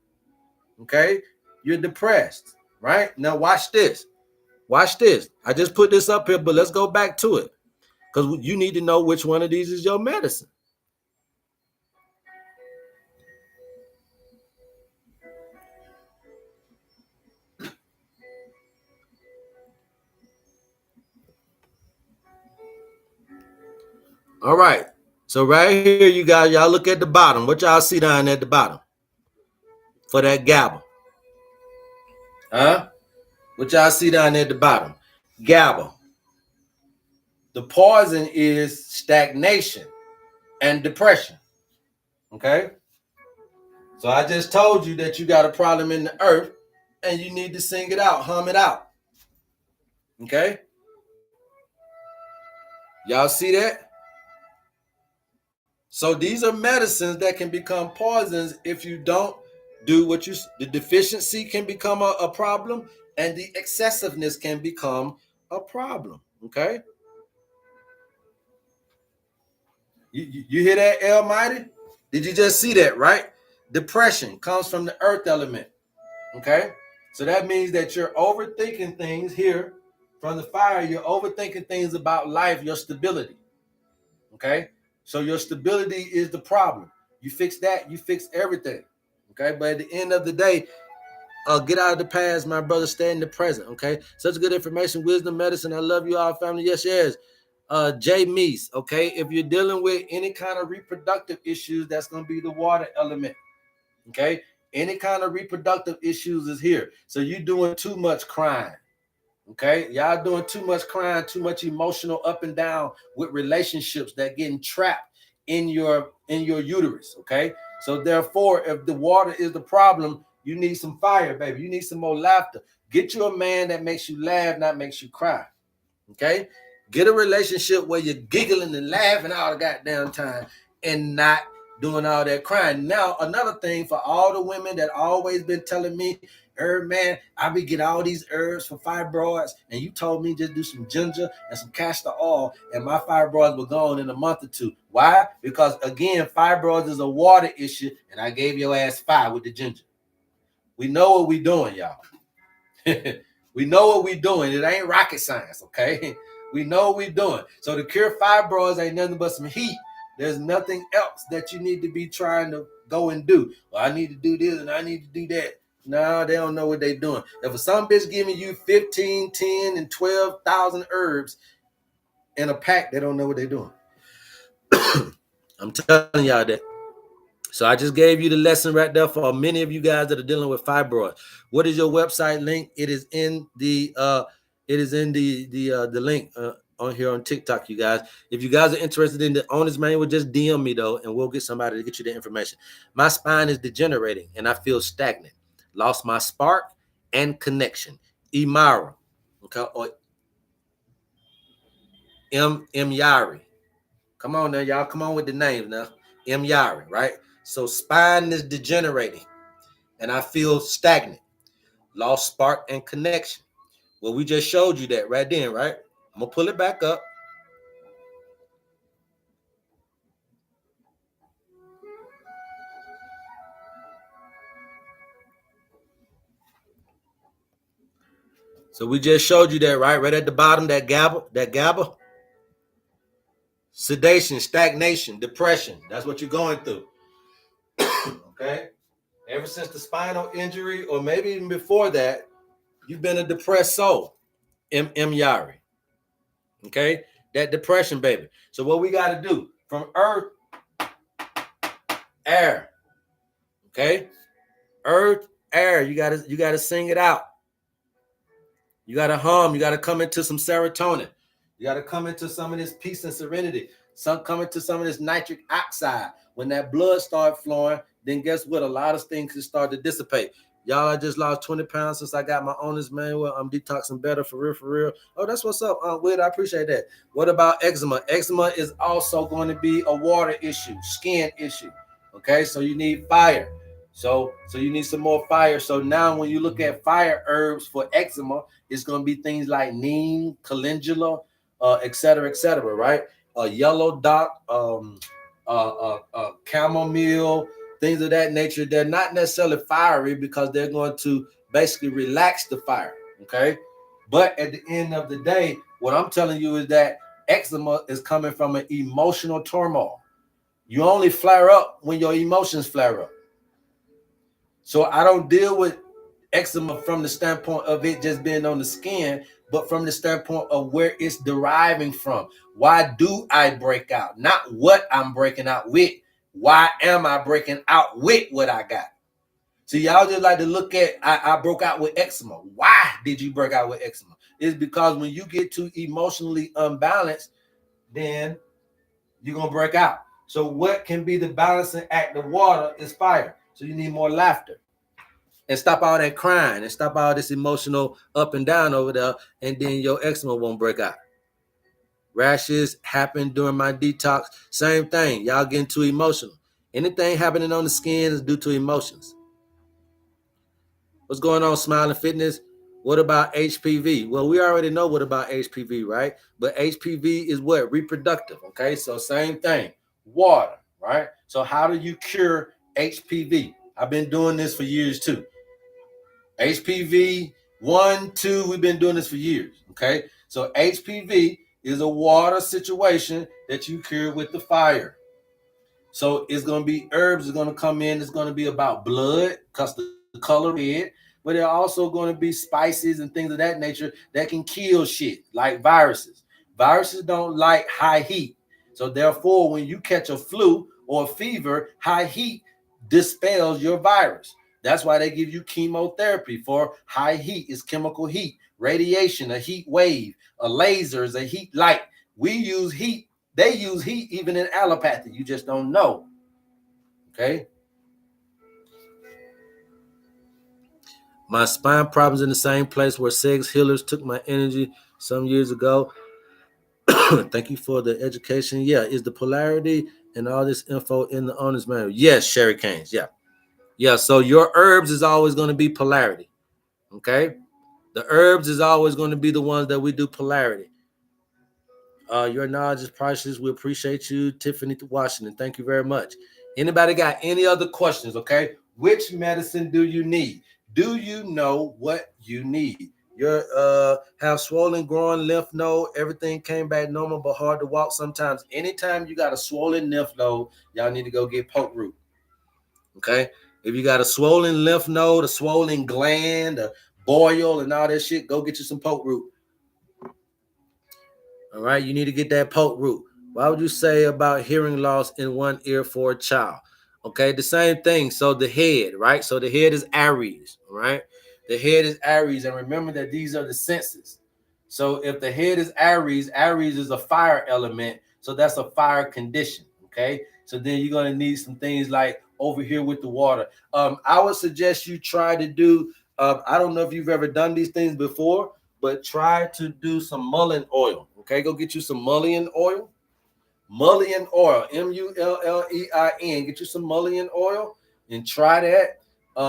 Okay. You're depressed. Right. Now, watch this. Watch this. I just put this up here, but let's go back to it. Because you need to know which one of these is your medicine. All right. So right here, you guys, y'all look at the bottom. What y'all see down at the bottom for that GABA? Huh? What y'all see down at the bottom? GABA. The poison is stagnation and depression. Okay? So I just told you that you got a problem in the earth and you need to sing it out, hum it out. Okay? Y'all see that? So these are medicines that can become poisons if you don't do what you. The deficiency can become a problem, and the excessiveness can become a problem. Okay, you hear that, Almighty? Did you just see that? Right? Depression comes from the earth element. Okay, so that means that you're overthinking things here from the fire. You're overthinking things about life, your stability. Okay, so your stability is the problem. You fix that, you fix everything. Okay, but at the end of the day, get out of the past, my brother. Stay in the present. Okay, such good information, wisdom, medicine. I love you all, family. Yes, yes. Jay Meese. Okay, if you're dealing with any kind of reproductive issues, that's going to be the water element. Okay, any kind of reproductive issues is here. So you're doing too much crying. Okay, y'all doing too much crying, too much emotional up and down with relationships that getting trapped in your uterus. Okay, so therefore, if the water is the problem, you need some fire, baby. You need some more laughter. Get you a man that makes you laugh, not makes you cry. Okay, Get a relationship where you're giggling and laughing all the goddamn time and not doing all that crying. Now, another thing for all the women that always been telling me, HerbMan, I be get all these herbs for fibroids, and you told me just do some ginger and some castor oil, and my fibroids were gone in a month or two. Why? Because again, fibroids is a water issue, and I gave your ass 5 with the ginger. We know what we doing, y'all. We know what we doing. It ain't rocket science, okay? We know what we doing. So to cure fibroids ain't nothing but some heat. There's nothing else that you need to be trying to go and do. Well, I need to do this and I need to do that. No, they don't know what they're doing. If some bitch giving you 15, 10, and 12,000 herbs in a pack, they don't know what they're doing. I'm telling y'all that. So I just gave you the lesson right there for many of you guys that are dealing with fibroids. What is your website link? It is in the link on here on TikTok, you guys. If you guys are interested in the owner's manual, just DM me though, and we'll get somebody to get you the information. My spine is degenerating and I feel stagnant. Lost my spark and connection. Imara, okay, or Yari. Come on now, y'all. Come on with the names now. Yari, right? So spine is degenerating and I feel stagnant, lost spark and connection. Well, we just showed you that right then, right? I'm going to pull it back up. So we just showed you that, right? Right at the bottom, that GABA. Sedation, stagnation, depression. That's what you're going through. Okay? Ever since the spinal injury, or maybe even before that, you've been a depressed soul. Yari. Okay? That depression, baby. So what we got to do, from earth, air. Okay? Earth, air. You gotta sing it out. You gotta hum. You gotta come into some serotonin. You gotta come into some of this peace and serenity. Come into some of this nitric oxide. When that blood start flowing, then guess what? A lot of things can start to dissipate. Y'all, I just lost 20 pounds since I got my owner's manual. I'm detoxing better, for real, for real. Oh, that's what's up, Whit. I appreciate that. What about eczema? Eczema is also going to be a water issue, skin issue. Okay, so you need fire. So you need some more fire. So now when you look at fire herbs for eczema, it's going to be things like neem, calendula, et cetera, right? Yellow dot, chamomile, things of that nature. They're not necessarily fiery because they're going to basically relax the fire, okay? But at the end of the day, what I'm telling you is that eczema is coming from an emotional turmoil. You only flare up when your emotions flare up. So I don't deal with eczema from the standpoint of it just being on the skin, but from the standpoint of where it's deriving from. Why do I break out? Not what I'm breaking out with. Why am I breaking out with what I got? So y'all just like to look at, I broke out with eczema. Why did you break out with eczema? It's because when you get too emotionally unbalanced, then you're going to break out. So what can be the balancing act of water is fire. So you need more laughter. And stop all that crying and stop all this emotional up and down over there, and then your eczema won't break out. Rashes happen during my detox. Same thing. Y'all getting too emotional. Anything happening on the skin is due to emotions. What's going on, Smiling Fitness? What about HPV? Well, we already know what about HPV, right? But HPV is what? Reproductive, okay? So same thing. Water, right? So how do you cure HPV? I've been doing this for years too. HPV 1, 2, we've been doing this for years, okay? So HPV is a water situation that you cure with the fire. So it's going to be herbs are going to come in. It's going to be about blood because the color red, but there are also going to be spices and things of that nature that can kill shit like viruses. Viruses don't like high heat. So therefore, when you catch a flu or a fever, high heat dispels your virus. That's why they give you chemotherapy for high heat. It's chemical heat, radiation, a heat wave, a laser is a heat light. We use heat. They use heat even in allopathy. You just don't know. Okay. My spine problems in the same place where sex healers took my energy some years ago. Thank you for the education. Yeah, is the polarity and all this info in the owner's manual? Yes, Sherry Canes. Yeah. Yeah. So your herbs is always going to be polarity. Okay. The herbs is always going to be the ones that we do polarity. Your knowledge is priceless. We appreciate you, Tiffany Washington. Thank you very much. Anybody got any other questions? Okay. Which medicine do you need? Do you know what you need? Your have swollen, growing lymph node. Everything came back normal, but hard to walk sometimes. Anytime you got a swollen lymph node, y'all need to go get poke root. Okay. If you got a swollen lymph node, a swollen gland, a boil, and all that shit, go get you some poke root. All right, you need to get that poke root. Why would you say about hearing loss in one ear for a child? Okay, the same thing. So the head, right? So the head is Aries, right? The head is Aries, and remember that these are the senses. So if the head is Aries, Aries is a fire element, so that's a fire condition. Okay, so then you're gonna need some things like over here with the water. I would suggest you try to do. I don't know if you've ever done these things before, but try to do some mullein oil. Okay, go get you some mullein oil. Mullein oil, Mullein. Get you some mullein oil and try that.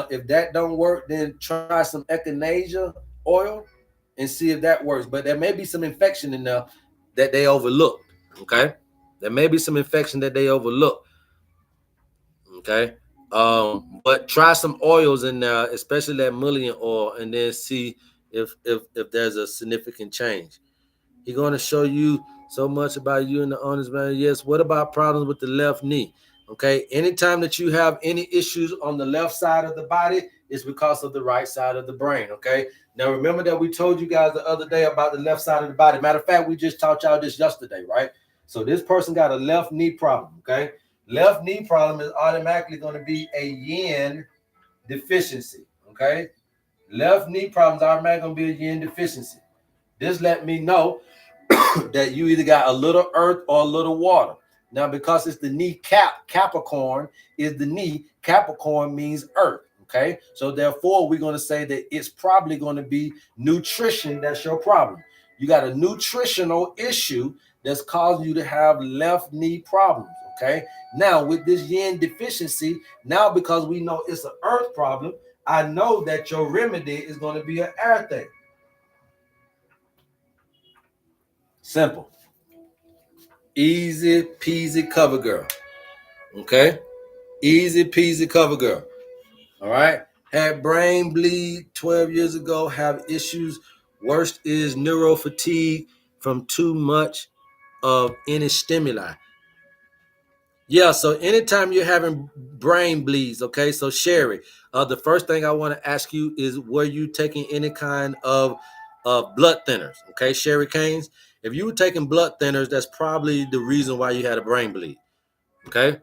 If that don't work, then try some echinacea oil and see if that works. But there may be some infection in there that they overlooked. Okay, there may be some infection that they overlooked. Okay, but try some oils in there, especially that mullein oil, and then see if there's a significant change. He's going to show you so much about you and the honest man. Yes. What about problems with the left knee? Okay. Anytime that you have any issues on the left side of the body, it's because of the right side of the brain. Okay. Now remember that we told you guys the other day about the left side of the body. Matter of fact, we just taught y'all this yesterday, right? So this person got a left knee problem. Okay. Left knee problem is automatically going to be a yin deficiency. Okay. Left knee problems are automatically going to be a yin deficiency. This let me know that you either got a little earth or a little water. Now, because it's the knee Capricorn is the knee. Capricorn means earth. Okay. So therefore, we're going to say that it's probably going to be nutrition that's your problem. You got a nutritional issue that's causing you to have left knee problems. Okay. Now, with this yin deficiency, now because we know it's an earth problem, I know that your remedy is going to be an air thing. Simple. Easy peasy cover girl. Okay? Easy peasy cover girl. All right? Had brain bleed 12 years ago, have issues. Worst is neuro fatigue from too much of any stimuli. Yeah, so anytime you're having brain bleeds, okay, so Sherry, the first thing I want to ask you is were you taking any kind of blood thinners? Okay, Sherry Canes. If you were taking blood thinners, that's probably the reason why you had a brain bleed. Okay,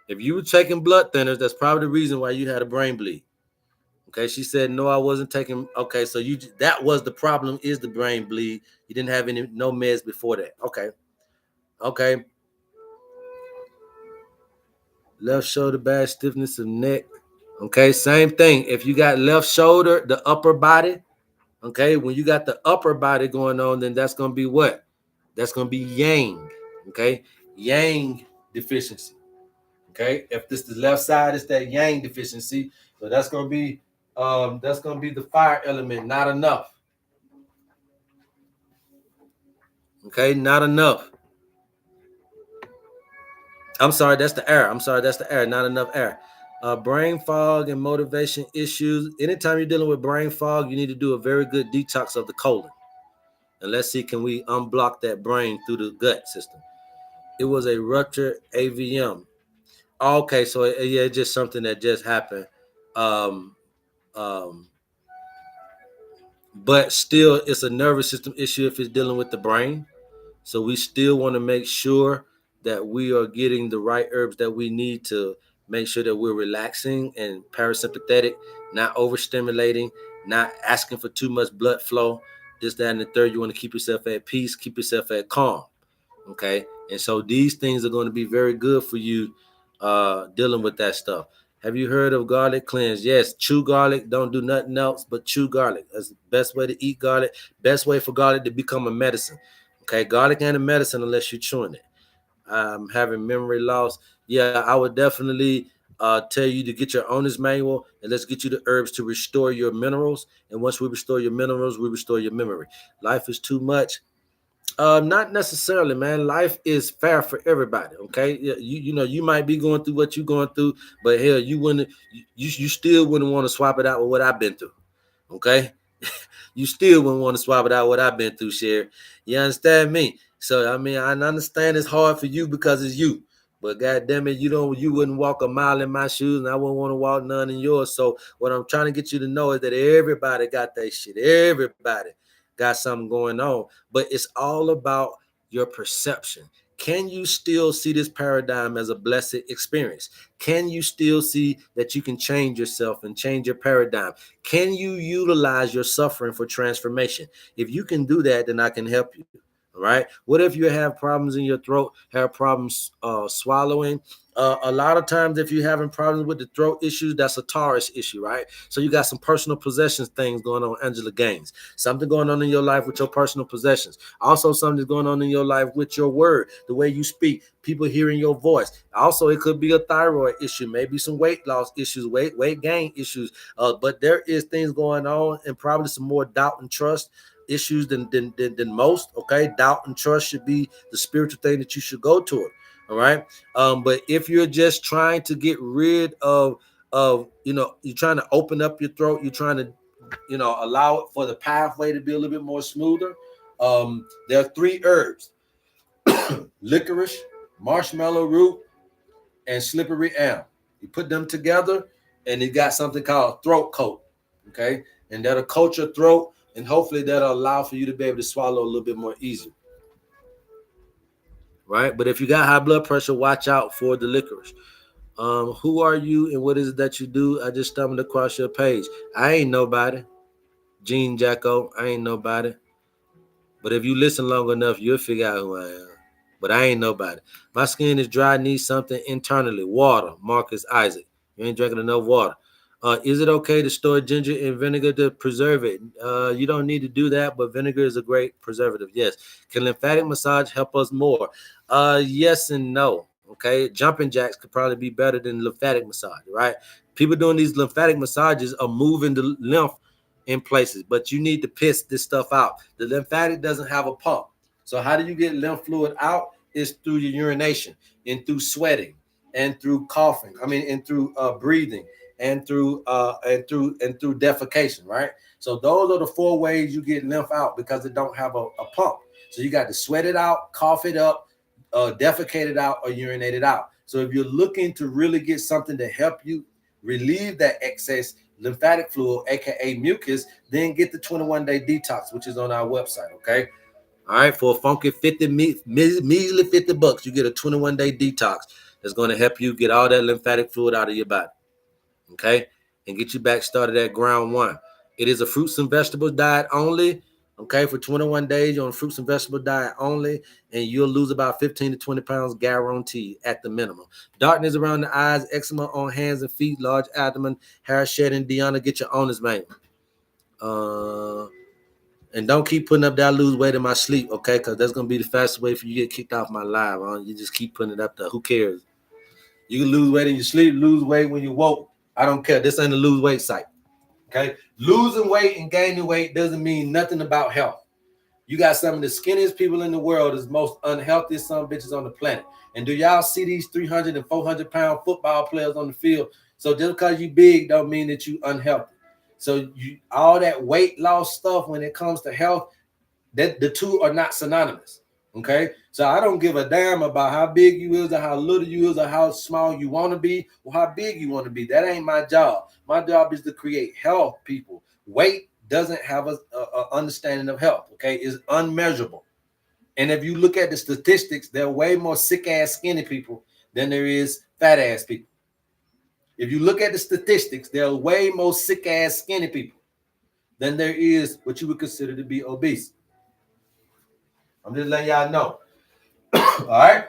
if you were taking blood thinners, that's probably the reason why you had a brain bleed. Okay, she said no, I wasn't taking. Okay, so you that was the problem is the brain bleed. You didn't have any no meds before that. Okay, okay. Left shoulder bad stiffness of neck. Okay, same thing. If you got left shoulder, the upper body, okay, when you got the upper body going on, then that's going to be what? That's going to be yang, okay? Yang deficiency, okay? If this the left side, it's that yang deficiency. So that's going to be the fire element, not enough. Okay, not enough. I'm sorry, that's the air. I'm sorry, that's the air. Not enough air. Brain fog and motivation issues. Anytime you're dealing with brain fog, you need to do a very good detox of the colon. And let's see, can we unblock that brain through the gut system? It was a ruptured AVM. Okay, so yeah, it's just something that just happened. Um, um, but still, it's a nervous system issue if it's dealing with the brain. So we still want to make sure that we are getting the right herbs that we need to make sure that we're relaxing and parasympathetic, not overstimulating, not asking for too much blood flow. This, that, and the third. You want to keep yourself at peace, keep yourself at calm. Okay. And so these things are going to be very good for you dealing with that stuff. Have you heard of garlic cleanse? Yes, chew garlic. Don't do nothing else but chew garlic. That's the best way to eat garlic. Best way for garlic to become a medicine. Okay, garlic ain't a medicine unless you're chewing it. Having memory loss. Yeah, I would definitely tell you to get your owner's manual and let's get you the herbs to restore your minerals. And once we restore your minerals, we restore your memory. Life is too much. Not necessarily, man. Life is fair for everybody. Okay, you know you might be going through what you're going through, but hell, you wouldn't. You still wouldn't want to swap it out with what I've been through. Okay, you still wouldn't want to swap it out what I've been through, Sherry. You understand me? So I mean, I understand it's hard for you because it's you. But God damn it, you wouldn't walk a mile in my shoes, and I wouldn't want to walk none in yours. So what I'm trying to get you to know is that everybody got that shit. Everybody got something going on. But it's all about your perception. Can you still see this paradigm as a blessed experience? Can you still see that you can change yourself and change your paradigm? Can you utilize your suffering for transformation? If you can do that, then I can help you. All right. What if you have problems in your throat, have problems swallowing? A lot of times, if you're having problems with the throat issues, that's a Taurus issue, right? So you got some personal possessions things going on, Angela Gaines. Something going on in your life with your personal possessions. Also, something's going on in your life with your word, the way you speak, people hearing your voice. Also, it could be a thyroid issue, maybe some weight loss issues, weight gain issues. But there is things going on, and probably some more doubt and trust issues than most. Okay, doubt and trust should be the spiritual thing that you should go to it. All right. But if you're just trying to get rid of you're trying to open up your throat, you're trying to allow it for the pathway to be a little bit more smoother. There are three herbs: licorice, marshmallow root, and slippery elm. You put them together, and you got something called throat coat. Okay, and that'll coat your throat, and hopefully that'll allow for you to be able to swallow a little bit more easy. Right, but if you got high blood pressure, watch out for the licorice. Who are you and what is it that you do? I just stumbled across your page. I ain't nobody. Gene Jacko, I ain't nobody. But if you listen long enough, you'll figure out who I am. But I ain't nobody. My skin is dry, needs something internally. Water, Marcus Isaac. You ain't drinking enough water. Is it okay to store ginger in vinegar to preserve it? You don't need to do that, but vinegar is a great preservative. Yes. Can lymphatic massage help us more? Yes and no. Okay. Jumping jacks could probably be better than lymphatic massage, right? People doing these lymphatic massages are moving the lymph in places, but you need to piss this stuff out. The lymphatic doesn't have a pump. So how do you get lymph fluid out? Is through your urination and through sweating and through coughing. I mean, and through breathing and through defecation, right? So those are the four ways you get lymph out because it don't have a pump. So you got to sweat it out, cough it up, defecate it out, or urinate it out. So if you're looking to really get something to help you relieve that excess lymphatic fluid, aka mucus, then get the 21-day detox, which is on our website. Okay. All right, for a funky 50 measly $50, you get a 21-day detox that's going to help you get all that lymphatic fluid out of your body. Okay, and get you back started at ground one. It is a fruits and vegetables diet only. Okay, for 21 days, you're on a fruits and vegetable diet only, and you'll lose about 15 to 20 pounds guaranteed at the minimum. Darkness around the eyes, eczema on hands and feet, large abdomen, hair shedding. Deanna, get your owner's manual. And don't keep putting up that I lose weight in my sleep, okay? Because that's going to be the fastest way for you to get kicked off my live. You just keep putting it up there. Who cares? You can lose weight in your sleep, lose weight when you woke. I don't care. This ain't a lose weight site. Okay? Losing weight and gaining weight doesn't mean nothing about health. You got some of the skinniest people in the world, is most unhealthiest some bitches on the planet. And do y'all see these 300 and 400 pound football players on the field? So just because you big don't mean that you unhealthy. So all that weight loss stuff when it comes to health, that the two are not synonymous. Okay, so I don't give a damn about how big you is or how little you is or how small you want to be or how big you want to be. That ain't my job. My job is to create health, people. Weight doesn't have a understanding of health. Okay, it's unmeasurable. And if you look at the statistics, there are way more sick ass skinny people than there is fat ass people. If you look at the statistics, there are way more sick ass skinny people than there is what you would consider to be obese. I'm just letting y'all know. All right.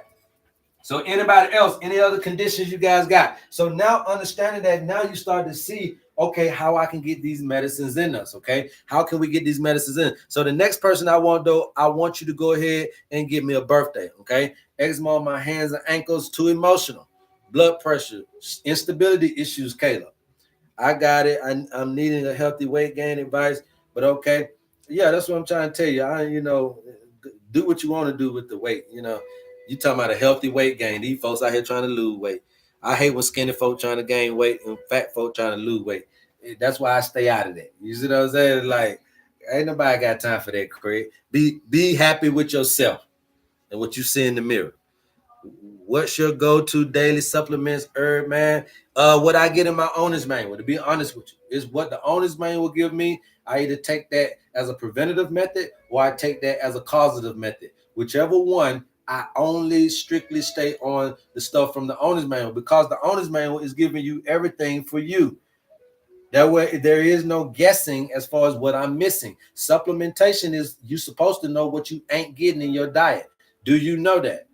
So anybody else, any other conditions you guys got? So now understanding that, now you start to see okay, how I can get these medicines in us. Okay, how can we get these medicines in? So the next person I want, though, I want you to go ahead and give me a birthday. Okay, eczema on my hands and ankles, too emotional, blood pressure, instability issues. Caleb, I got it. I'm needing a healthy weight gain advice, but okay, yeah, that's what I'm trying to tell you. Do what you want to do with the weight. You talking about a healthy weight gain. These folks out here trying to lose weight. I hate when skinny folk trying to gain weight and fat folk trying to lose weight. That's why I stay out of that. You see what I'm saying? Like, ain't nobody got time for that, Craig. Be happy with yourself and what you see in the mirror. What's your go-to daily supplements, HerbMan? What I get in my owner's manual, to be honest with you, is what the owner's manual will give me. I either take that as a preventative method or I take that as a causative method. Whichever one, I only strictly stay on the stuff from the owner's manual because the owner's manual is giving you everything for you. That way, there is no guessing as far as what I'm missing. Supplementation is you supposed to know what you ain't getting in your diet. Do you know that?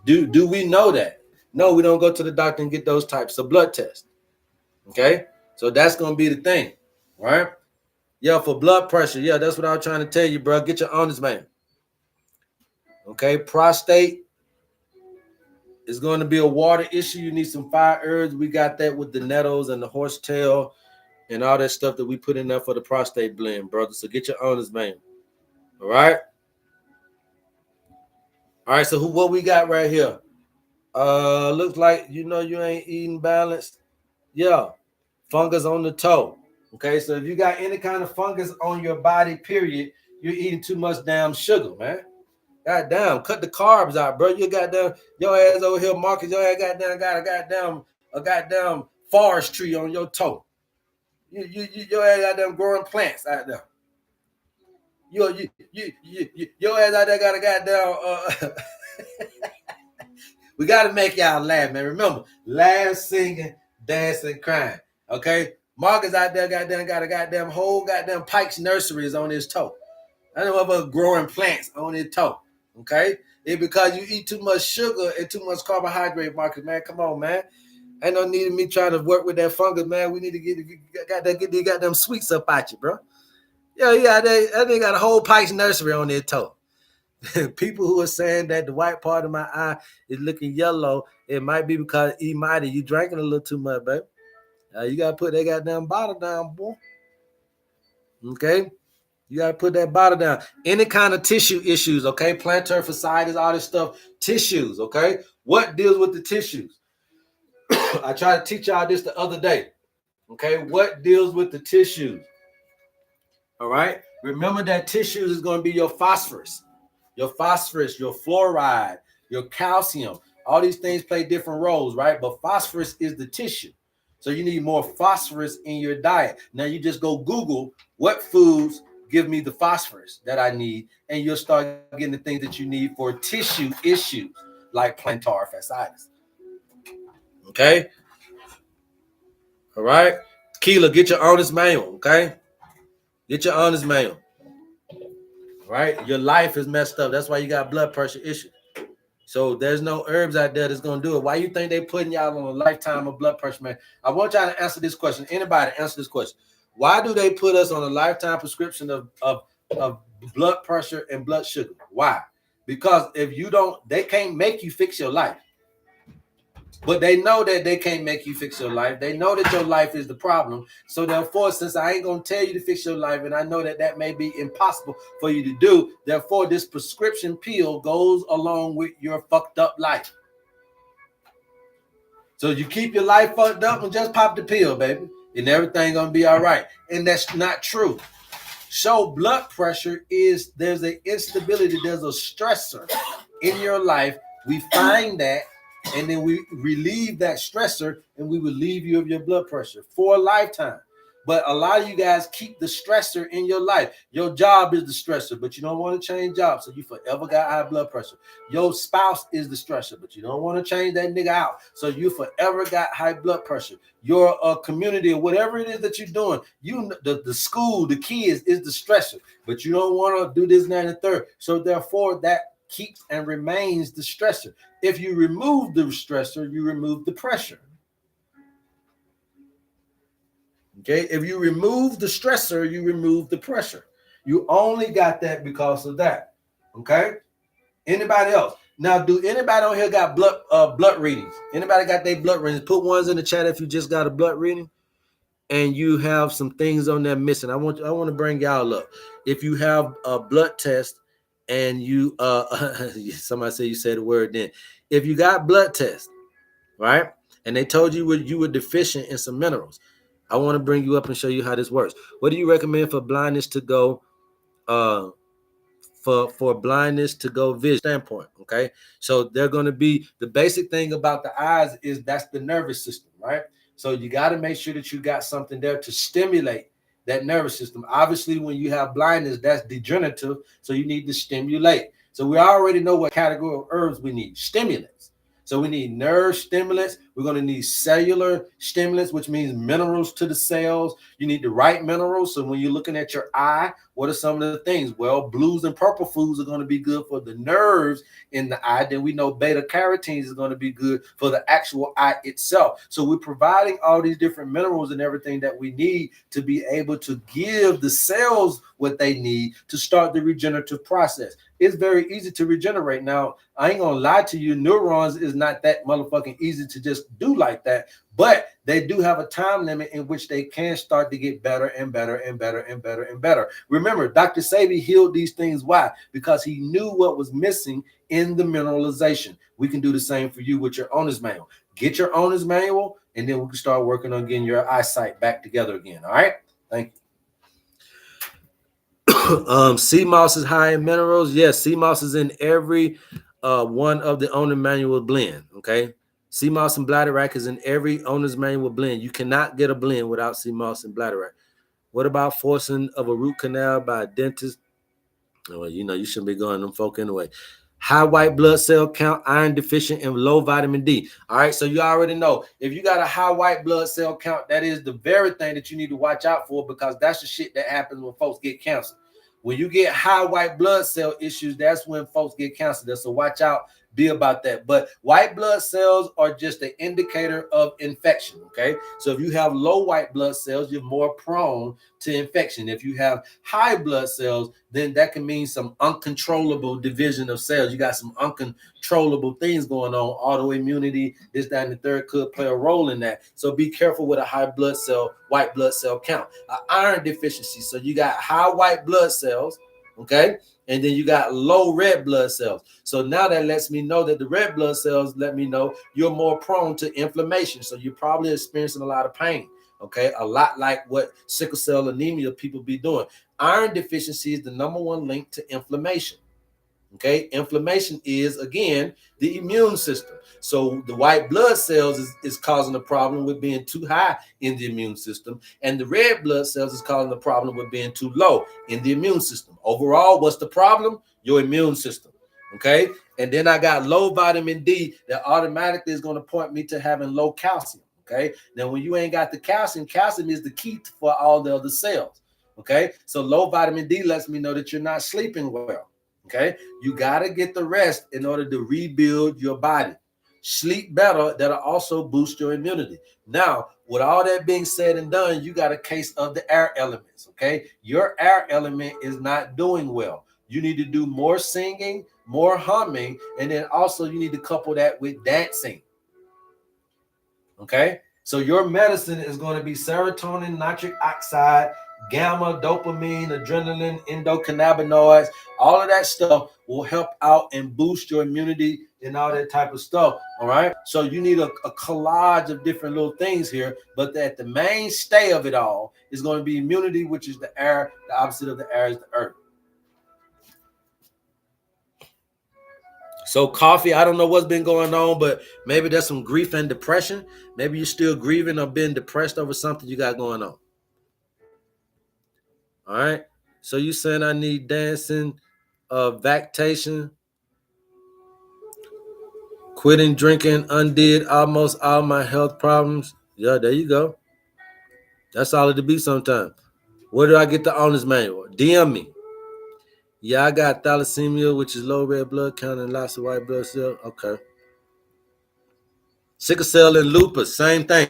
Do we know that? No, we don't go to the doctor and get those types of blood tests. Okay, so that's gonna be the thing, right? Yeah, for blood pressure. Yeah, that's what I was trying to tell you, bro. Get your honest man. Okay, prostate is going to be a water issue. You need some fire herbs. We got that with the nettles and the horsetail and all that stuff that we put in there for the prostate blend, brother. So get your honest man. All right. All right. So what we got right here? Looks like you ain't eating balanced. Yeah, fungus on the toe. Okay, so if you got any kind of fungus on your body, period, you're eating too much damn sugar, man. God damn, cut the carbs out, bro. You goddamn your ass over here, Marcus. Your ass got a goddamn forest tree on your toe. Your ass got them growing plants out there. Your ass out there got a goddamn. We got to make y'all laugh, man. Remember, laugh, singing, dancing, crying. Okay, Marcus out there got a goddamn whole goddamn Pike's nurseries on his toe. I know about growing plants on his toe. Okay, it's because you eat too much sugar and too much carbohydrate, Marcus. Man, come on, man. Ain't no need of me trying to work with that fungus, man. We need to get these goddamn sweets up at you, bro. Yeah, they got a whole Pike's nursery on their toe. People who are saying that the white part of my eye is looking yellow, it might be because you drinking a little too much, baby. You gotta put that goddamn bottle down, boy. Okay, you gotta put that bottle down. Any kind of tissue issues, okay? Plantar fasciitis, all this stuff. Tissues, okay? What deals with the tissues? I tried to teach y'all this the other day. Okay, what deals with the tissues? All right. Remember that tissues is going to be your phosphorus, your fluoride, your calcium. All these things play different roles, right? But phosphorus is the tissue. So you need more phosphorus in your diet. Now you just go Google what foods give me the phosphorus that I need, and you'll start getting the things that you need for tissue issues like plantar fasciitis. Okay. All right. Keela, get your honest manual. Okay. Get your honest manual. Right? Your life is messed up. That's why you got blood pressure issues. So there's no herbs out there that's gonna do it. Why you think they putting y'all on a lifetime of blood pressure, man? I want y'all to answer this question. Anybody answer this question? Why do they put us on a lifetime prescription of blood pressure and blood sugar? Why? Because if you don't, they can't make you fix your life. But they know that they can't make you fix your life. They know that your life is the problem. So therefore, since I ain't going to tell you to fix your life, and I know that that may be impossible for you to do, therefore, this prescription pill goes along with your fucked up life. So you keep your life fucked up and just pop the pill, baby, and everything going to be all right. And that's not true. So blood pressure there's an instability, there's a stressor in your life. We find that, and then we relieve that stressor, and we relieve you of your blood pressure for a lifetime. But a lot of you guys keep the stressor in your life. Your job is the stressor, but you don't want to change jobs, so you forever got high blood pressure. Your spouse is the stressor, but you don't want to change that nigga out, so you forever got high blood pressure. Your community or whatever it is that you're doing, the school, the kids is the stressor, but you don't want to do this, that, and the third. So therefore, that keeps and remains the stressor. If you remove the stressor, you remove the pressure. Okay, if you remove the stressor, you remove the pressure. You only got that because of that. Okay. Anybody else? Now, do anybody on here got blood readings? Anybody got their blood readings? Put ones in the chat if you just got a blood reading and you have some things on there missing. I want to bring y'all up. If you have a blood test and you somebody say you said the word then. If you got blood test, right? And they told you were deficient in some minerals. I want to bring you up and show you how this works. What do you recommend for blindness to go uh for blindness to go vision standpoint? Okay, so they're going to be the basic thing about the eyes is that's the nervous system, right? So you got to make sure that you got something there to stimulate that nervous system. Obviously, when you have blindness, that's degenerative, so you need to stimulate. So we already know what category of herbs we need: stimulants. So we need nerve stimulants. We're going to need cellular stimulants, which means minerals to the cells. You need the right minerals. So when you're looking at your eye, what are some of the things? Well, blues and purple foods are going to be good for the nerves in the eye. Then we know beta carotenes is going to be good for the actual eye itself. So we're providing all these different minerals and everything that we need to be able to give the cells what they need to start the regenerative process. It's very easy to regenerate. Now, I ain't gonna lie to you, neurons is not that motherfucking easy to just do like that, but they do have a time limit in which they can start to get better and better and better and better and better. Remember, Dr. Sabi healed these things. Why? Because he knew what was missing in the mineralization. We can do the same for you with your owner's manual. Get your owner's manual, and then we can start working on getting your eyesight back together again. All right? Thank you. Sea moss is high in minerals. Yes, sea moss is in every one of the owner manual blend. Okay, sea moss and bladderwrack is in every owner's manual blend. You cannot get a blend without sea moss and bladderwrack. What about forcing of a root canal by a dentist? Well, you shouldn't be going them folk anyway. High white blood cell count, iron deficient, and low vitamin D. All right, so you already know if you got a high white blood cell count, that is the very thing that you need to watch out for, because that's the shit that happens when folks get cancer. When you get high white blood cell issues, that's when folks get cancer. So watch out, be about that. But white blood cells are just an indicator of infection, okay? So if you have low white blood cells, you're more prone to infection. If you have high blood cells, then that can mean some uncontrollable division of cells. You got some uncontrollable things going on. Autoimmunity, this, that, and the third could play a role in that. So be careful with a high blood cell, white blood cell count. Iron deficiency. So you got high white blood cells, okay? And then you got low red blood cells. So now that lets me know that the red blood cells let me know you're more prone to inflammation. So you're probably experiencing a lot of pain. Okay, a lot like what sickle cell anemia people be doing. Iron deficiency is the number one link to inflammation. Okay, inflammation is, again, the immune system. So the white blood cells is causing a problem with being too high in the immune system, and the red blood cells is causing the problem with being too low in the immune system. Overall, what's the problem? Your immune system. Okay, and then I got low vitamin D that automatically is going to point me to having low calcium. Okay, now when you ain't got the calcium, calcium is the key for all the other cells. Okay, so low vitamin D lets me know that you're not sleeping well. Okay, you got to get the rest in order to rebuild your body. Sleep better, that'll also boost your immunity. Now, with all that being said and done, you got a case of the air elements. Okay, your air element is not doing well. You need to do more singing, more humming, and then also you need to couple that with dancing. Okay, so your medicine is going to be serotonin, nitric oxide, gamma, dopamine, adrenaline, endocannabinoids. All of that stuff will help out and boost your immunity and all that type of stuff. All right, so you need a collage of different little things here, but that the mainstay of it all is going to be immunity, which is the air. The opposite of the air is the earth. So coffee, I don't know what's been going on, but maybe there's some grief and depression. Maybe you're still grieving or being depressed over something you got going on. All right. So you saying I need dancing, vactation, quitting drinking, undid almost all my health problems. Yeah, there you go. That's all it be sometimes. Where do I get the owner's manual? DM me. Yeah, I got thalassemia, which is low red blood count and lots of white blood cells. Okay. Sickle cell and lupus, same thing.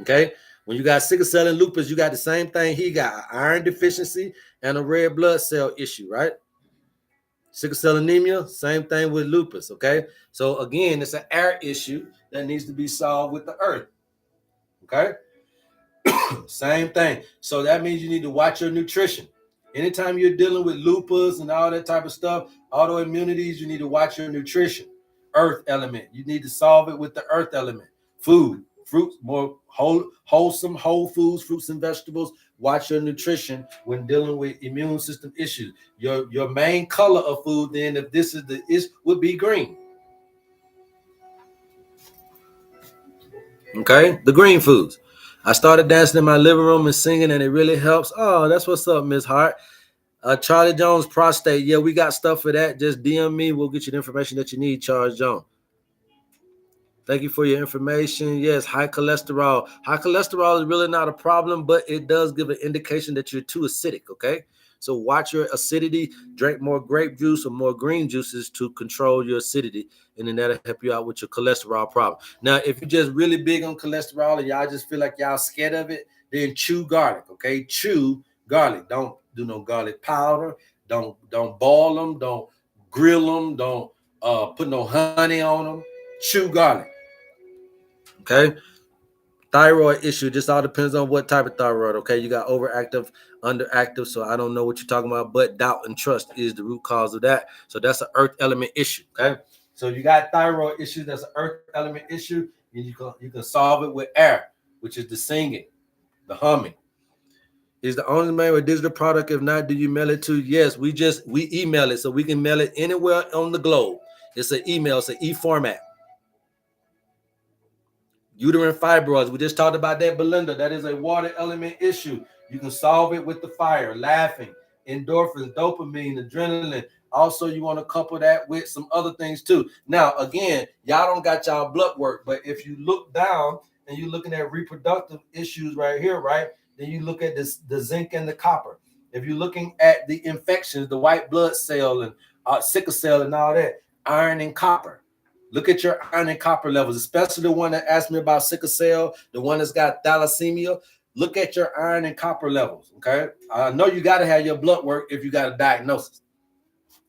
Okay. When you got sickle cell and lupus, you got the same thing he got: iron deficiency and a red blood cell issue, right? Sickle cell anemia, same thing with lupus, okay? So again, it's an air issue that needs to be solved with the earth, okay? Same thing. So that means you need to watch your nutrition. Anytime you're dealing with lupus and all that type of stuff, autoimmunities, you need to watch your nutrition. Earth element. You need to solve it with the earth element. Food, fruits, more wholesome, whole foods, fruits and vegetables. Watch your nutrition when dealing with immune system issues. Your main color of food, then, if this is would be green. Okay, the green foods. I started dancing in my living room and singing, and it really helps. Oh, that's what's up, Miss Hart. Charlie Jones prostate. Yeah, we got stuff for that. Just DM me. We'll get you the information that you need, Charles Jones. Thank you for your information. Yes, high cholesterol. High cholesterol is really not a problem, but it does give an indication that you're too acidic, okay? So watch your acidity. Drink more grape juice or more green juices to control your acidity, and then that'll help you out with your cholesterol problem. Now, if you're just really big on cholesterol and y'all just feel like y'all scared of it, then chew garlic, okay? Chew garlic. Don't do no garlic powder. Don't boil them. Don't grill them. Don't put no honey on them. Chew garlic. Okay. Thyroid issue. Just all depends on what type of thyroid. Okay. You got overactive, underactive. So I don't know what you're talking about, but doubt and trust is the root cause of that. So that's an earth element issue. Okay. So you got thyroid issues. That's an earth element issue. And you can solve it with air, which is the singing, the humming. Is the only man with digital product? If not, do you mail it to? Yes, we email it, so we can mail it anywhere on the globe. It's an email. It's an e-format. Uterine fibroids. We just talked about that, Belinda. That is a water element issue. You can solve it with the fire, laughing, endorphins, dopamine, adrenaline. Also, you want to couple that with some other things too. Now, again, y'all don't got y'all blood work, but if you look down and you're looking at reproductive issues right here, right? Then you look at this, the zinc and the copper. If you're looking at the infections, the white blood cell and sickle cell and all that, iron and copper. Look at your iron and copper levels, especially the one that asked me about sickle cell, the one that's got thalassemia. Look at your iron and copper levels, okay? I know you got to have your blood work if you got a diagnosis,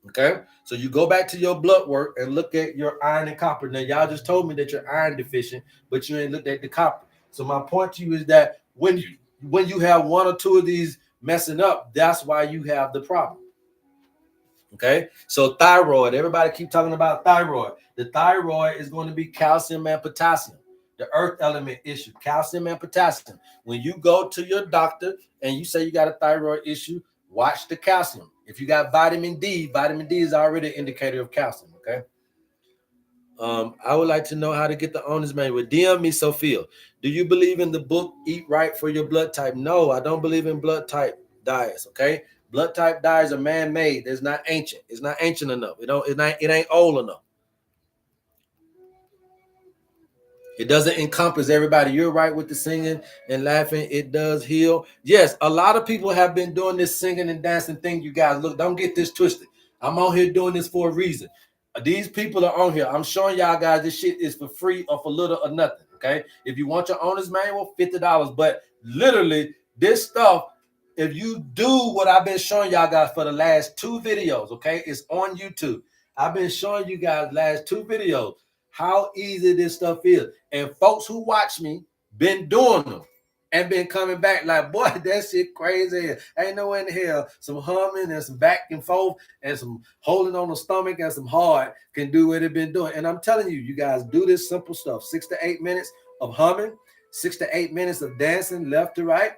okay? So you go back to your blood work and look at your iron and copper. Now, y'all just told me that you're iron deficient, but you ain't looked at the copper. So my point to you is that when you have one or two of these messing up, that's why you have the problem. Okay, so thyroid, everybody keep talking about thyroid. The thyroid is going to be calcium and potassium, the earth element issue, calcium and potassium. When you go to your doctor and you say you got a thyroid issue, watch the calcium. If you got vitamin D is already an indicator of calcium, okay? I would like to know how to get the owner's manual. DM me, Sophia. Do you believe in the book Eat Right for Your Blood Type? No, I don't believe in blood type diets, okay? Blood type diets are man-made. It's not ancient. It's not ancient enough. It ain't old enough. It doesn't encompass everybody. You're right with the singing and laughing. It does heal. Yes, a lot of people have been doing this singing and dancing thing. You guys, look, don't get this twisted. I'm on here doing this for a reason. These people are on here. I'm showing y'all guys this shit is for free or for little or nothing. Okay. If you want your owner's manual, $50. But literally, this stuff, if you do what I've been showing y'all guys for the last 2 videos, okay, it's on YouTube. I've been showing you guys last 2 videos how easy this stuff is. And folks who watch me been doing them and been coming back like, boy, that shit crazy. Ain't no in hell. Some humming and some back and forth and some holding on the stomach and some hard can do what it been doing. And I'm telling you, you guys do this simple stuff. 6 to 8 minutes of humming, 6 to 8 minutes of dancing left to right.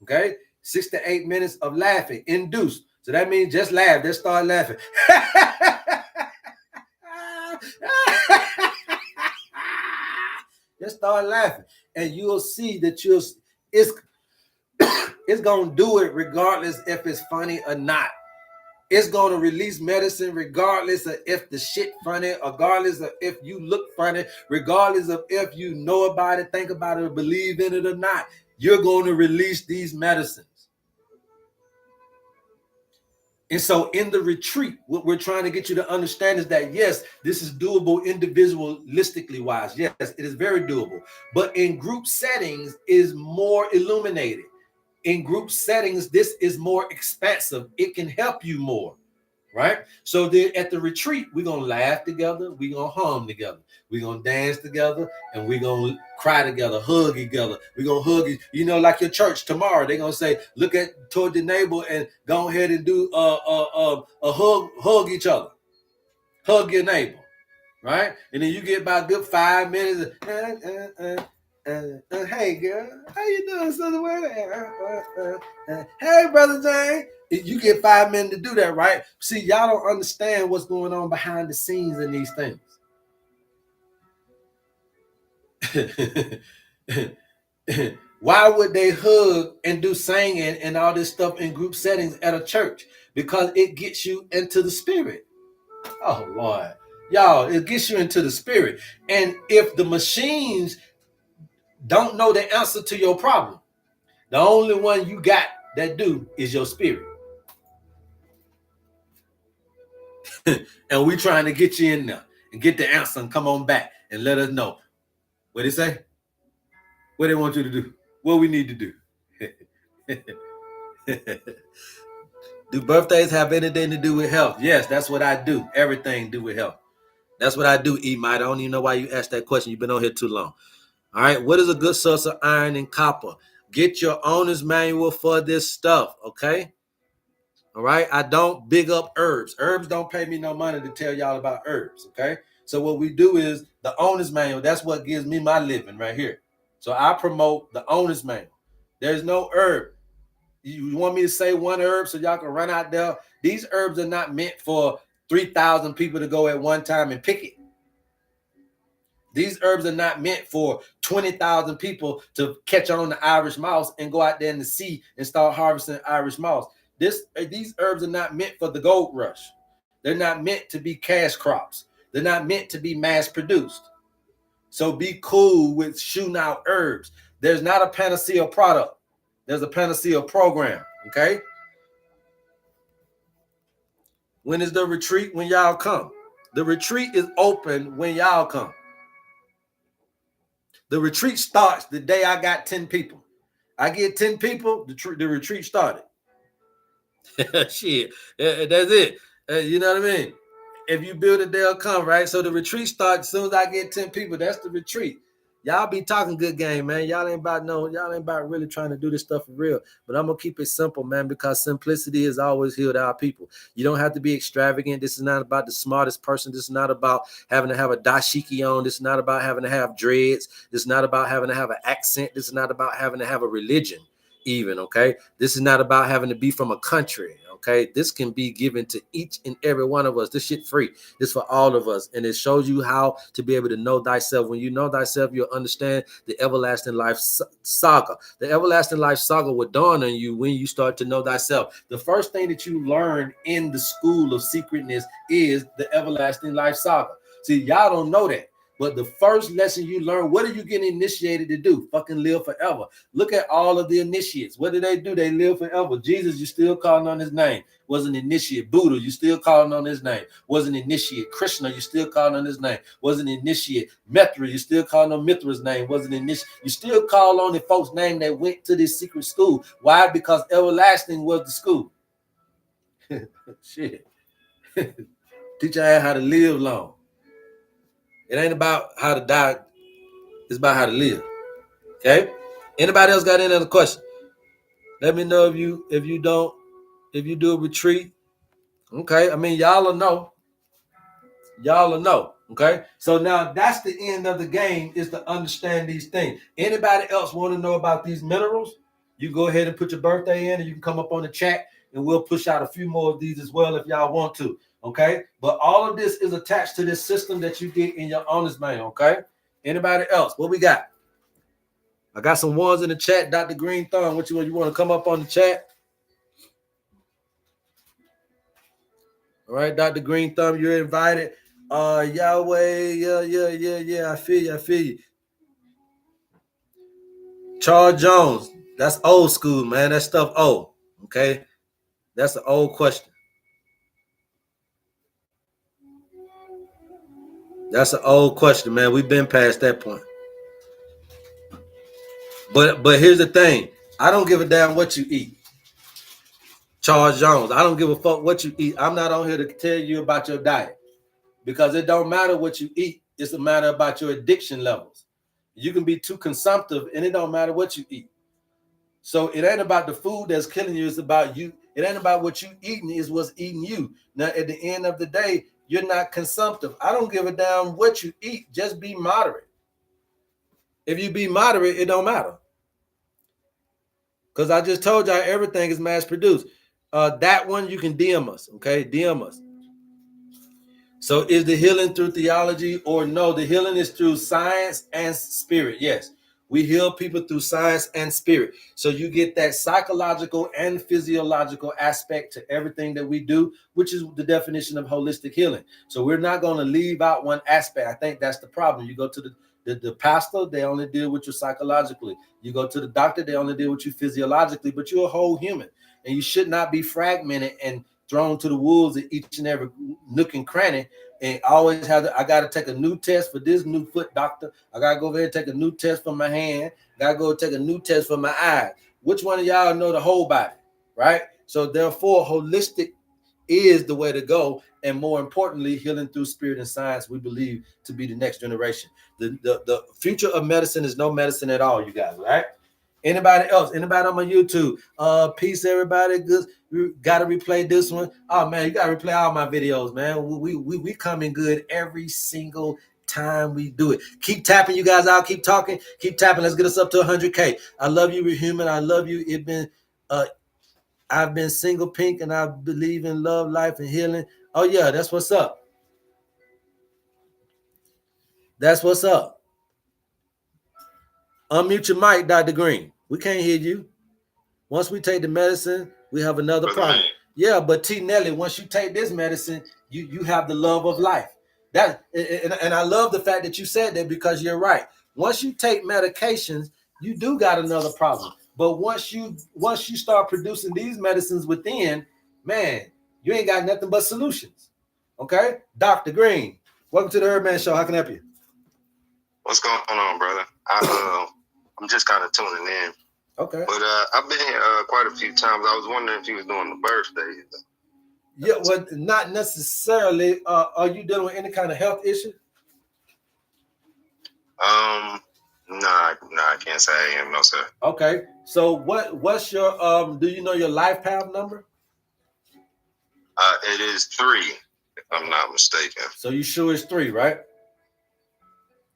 Okay. 6 to 8 minutes of laughing, induced. So that means just laugh. Just start laughing. Just start laughing, and you'll see that it's gonna do it regardless if it's funny or not. It's gonna release medicine regardless of if the shit funny, regardless of if you look funny, regardless of if you know about it, think about it, or believe in it or not. You're going to release these medicines. And so in the retreat, what we're trying to get you to understand is that yes, this is doable individualistically wise. Yes, it is very doable. But in group settings is more illuminated. In group settings, this is more expansive. It can help you more. Right? So then at the retreat, we're gonna laugh together, we're gonna hum together, we're gonna dance together, and we're gonna cry together, hug together. We're gonna hug you know, like your church tomorrow. They're gonna say, look at toward the neighbor and go ahead and do a hug each other. Hug your neighbor, right? And then you get about a good 5 minutes. Hey girl, how you doing, Southern Hey brother Jane. You get 5 minutes to do that, right? See, y'all don't understand what's going on behind the scenes in these things. Why would they hug and do singing and all this stuff in group settings at a church? Because it gets you into the spirit. Oh Lord. Y'all, it gets you into the spirit. And if the machines don't know the answer to your problem, the only one you got that do is your spirit. And we trying to get you in there and get the answer and come on back and let us know. What they say? What they want you to do? What we need to do? Do birthdays have anything to do with health? Yes, that's what I do. Everything do with health. That's what I do, E-Mite. I don't even know why you asked that question. You've been on here too long. All right. What is a good source of iron and copper? Get your owner's manual for this stuff. Okay. All right. I don't big up herbs. Herbs don't pay me no money to tell y'all about herbs. Okay. So what we do is the owner's manual. That's what gives me my living right here. So I promote the owner's manual. There's no herb. You want me to say one herb so y'all can run out there? These herbs are not meant for 3,000 people to go at one time and pick it. These herbs are not meant for 20,000 people to catch on the Irish mouse and go out there in the sea and start harvesting Irish mouse. These herbs are not meant for the gold rush. They're not meant to be cash crops. They're not meant to be mass produced. So be cool with shooting out herbs. There's not a panacea product. There's a panacea program, okay? When is the retreat? When y'all come. The retreat is open when y'all come. The retreat starts the day I got 10 people. I get 10 people, the retreat started. Shit, that's it. You know what I mean? If you build it, they'll come, right? So the retreat starts as soon as I get 10 people. That's the retreat. Y'all be talking good game, man. Y'all ain't about really trying to do this stuff for real. But I'm gonna keep it simple, man, because simplicity has always healed our people. You don't have to be extravagant. This is not about the smartest person. This is not about having to have a dashiki on. This is not about having to have dreads. This is not about having to have an accent. This is not about having to have a religion, even, okay? This is not about having to be from a country. Okay, this can be given to each and every one of us. This shit free. This for all of us, and it shows you how to be able to know thyself. When you know thyself, you'll understand the everlasting life saga. The everlasting life saga will dawn on you when you start to know thyself. The first thing that you learn in the school of secretness is the everlasting life saga. See, y'all don't know that. But the first lesson you learn, what are you getting initiated to do? Fucking live forever. Look at all of the initiates. What do? They live forever. Jesus, you still calling on his name. Was an initiate. Buddha, you still calling on his name. Was an initiate. Krishna, you still calling on his name. Was an initiate. Mithra, you still calling on Mithra's name. Was an initiate. You still call on the folks' name that went to this secret school. Why? Because everlasting was the school. Shit. Teach you how to live long. It ain't about how to die. It's about how to live. Okay? Anybody else got any other question? Let me know if you do a retreat. Okay. I mean, y'all will know. Y'all will know. Okay. So now that's the end of the game, is to understand these things. Anybody else want to know about these minerals? You go ahead and put your birthday in, and you can come up on the chat, and we'll push out a few more of these as well if y'all want to. Okay, but all of this is attached to this system that you get in your owner's manual. Okay, anybody else? What we got? I got some ones in the chat. Dr. Green Thumb, what you want to come up on the chat? All right, Dr. Green Thumb, you're invited. Yahweh, yeah. I feel you. Charles Jones, that's old school, man. That stuff old. Okay, that's an old question. That's an old question, man. We've been past that point. But here's the thing. I don't give a damn what you eat. Charles Jones. I don't give a fuck what you eat. I'm not on here to tell you about your diet because it don't matter what you eat. It's a matter about your addiction levels. You can be too consumptive and it don't matter what you eat. So it ain't about the food that's killing you. It's about you. It ain't about what you eating. It's what's eating you. Now, at the end of the day, you're not consumptive. I don't give a damn what you eat. Just be moderate. If you be moderate, it don't matter. Because I just told y'all everything is mass produced. That one you can DM us, okay? DM us. So is the healing through theology or no? The healing is through science and spirit. Yes, we heal people through science and spirit. So you get that psychological and physiological aspect to everything that we do, which is the definition of holistic healing. So we're not going to leave out one aspect. I think that's the problem. You go to the pastor, they only deal with you psychologically. You go to the doctor, they only deal with you physiologically, but you're a whole human. And you should not be fragmented and thrown to the wolves at each and every nook and cranny, and always I got to take a new test for this new foot, doctor. I got to go over there and take a new test for my hand. Got to go take a new test for my eye. Which one of y'all know the whole body, right? So therefore, holistic is the way to go, and more importantly, healing through spirit and science, we believe to be the next generation. The future of medicine is no medicine at all, you guys, right? Anybody else? Anybody on my YouTube? Peace, everybody. Good. We gotta replay this one. Oh man, you gotta replay all my videos, man. We come in good every single time we do it. Keep tapping, you guys out. Keep talking. Keep tapping. Let's get us up to 100K. I love you, we're human. I love you. I've been single pink, and I believe in love, life, and healing. Oh yeah, that's what's up. That's what's up. Unmute your mic, Dr. Green. We can't hear you. Once we take the medicine, we have another problem. Yeah, but T. Nelly, once you take this medicine, you have the love of life. That and I love the fact that you said that because you're right. Once you take medications, you do got another problem. But once you start producing these medicines within, man, you ain't got nothing but solutions. Okay, Dr. Green, welcome to the HerbMan Show. How can I help you?
What's going on, brother? I'm just kind of tuning in.
Okay.
But I've been here quite a few times. I was wondering if you was doing the birthdays.
Yeah, well, not necessarily. Are you dealing with any kind of health issue?
No, I can't say I am. No, sir.
Okay. So what's your do you know your life path number?
It is 3, if I'm not mistaken.
So you sure it's 3, right?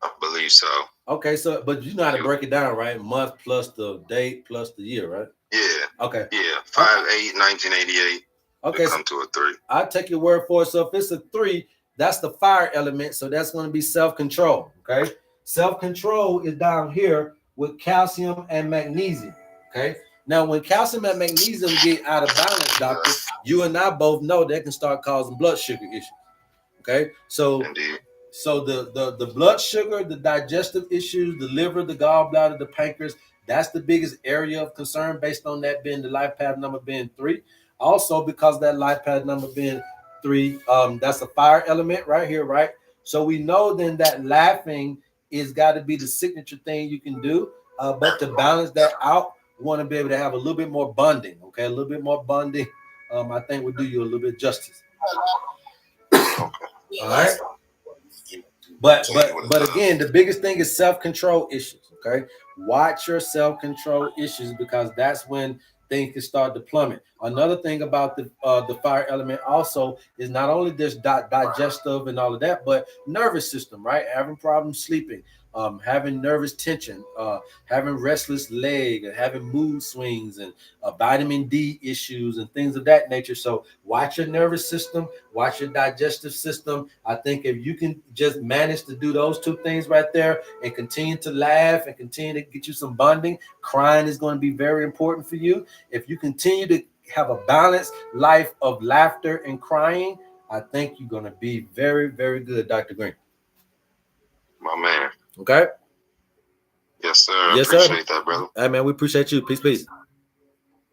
I believe so.
Okay, so but you know how to break it down, right? Month plus the date plus the year, right?
Yeah.
Okay.
Yeah. 5/8/1988.
Okay.
Come to a 3.
I'll take your word for it. So if it's a 3, that's the fire element. So that's going to be self-control. Okay. Self-control is down here with calcium and magnesium. Okay. Now, when calcium and magnesium get out of balance, doctor, you and I both know that can start causing blood sugar issues. Okay. So
Indeed.
So the blood sugar, the digestive issues, the liver, the gallbladder, the pancreas, that's the biggest area of concern based on that being the life path number being 3. Also, because that life path number being 3, that's a fire element right here, right? So we know then that laughing is got to be the signature thing you can do. But to balance that out, we want to be able to have a little bit more bonding, okay? A little bit more bonding, I think would do you a little bit justice. All right. But again, the biggest thing is self-control issues. Okay, watch your self-control issues because that's when things can start to plummet. Another thing about the fire element also is not only this digestive and all of that, but nervous system. Right, having problems sleeping, having nervous tension, having restless leg, and having mood swings, and vitamin D issues and things of that nature. So watch your nervous system, watch your digestive system. I think if you can just manage to do those 2 things right there and continue to laugh and continue to get you some bonding, crying is going to be very important for you. If you continue to have a balanced life of laughter and crying, I think you're going to be very, very good, Dr. Green.
My man.
Okay.
Yes, sir. Yes, appreciate that, brother.
Hey, man, we appreciate you. Peace, peace.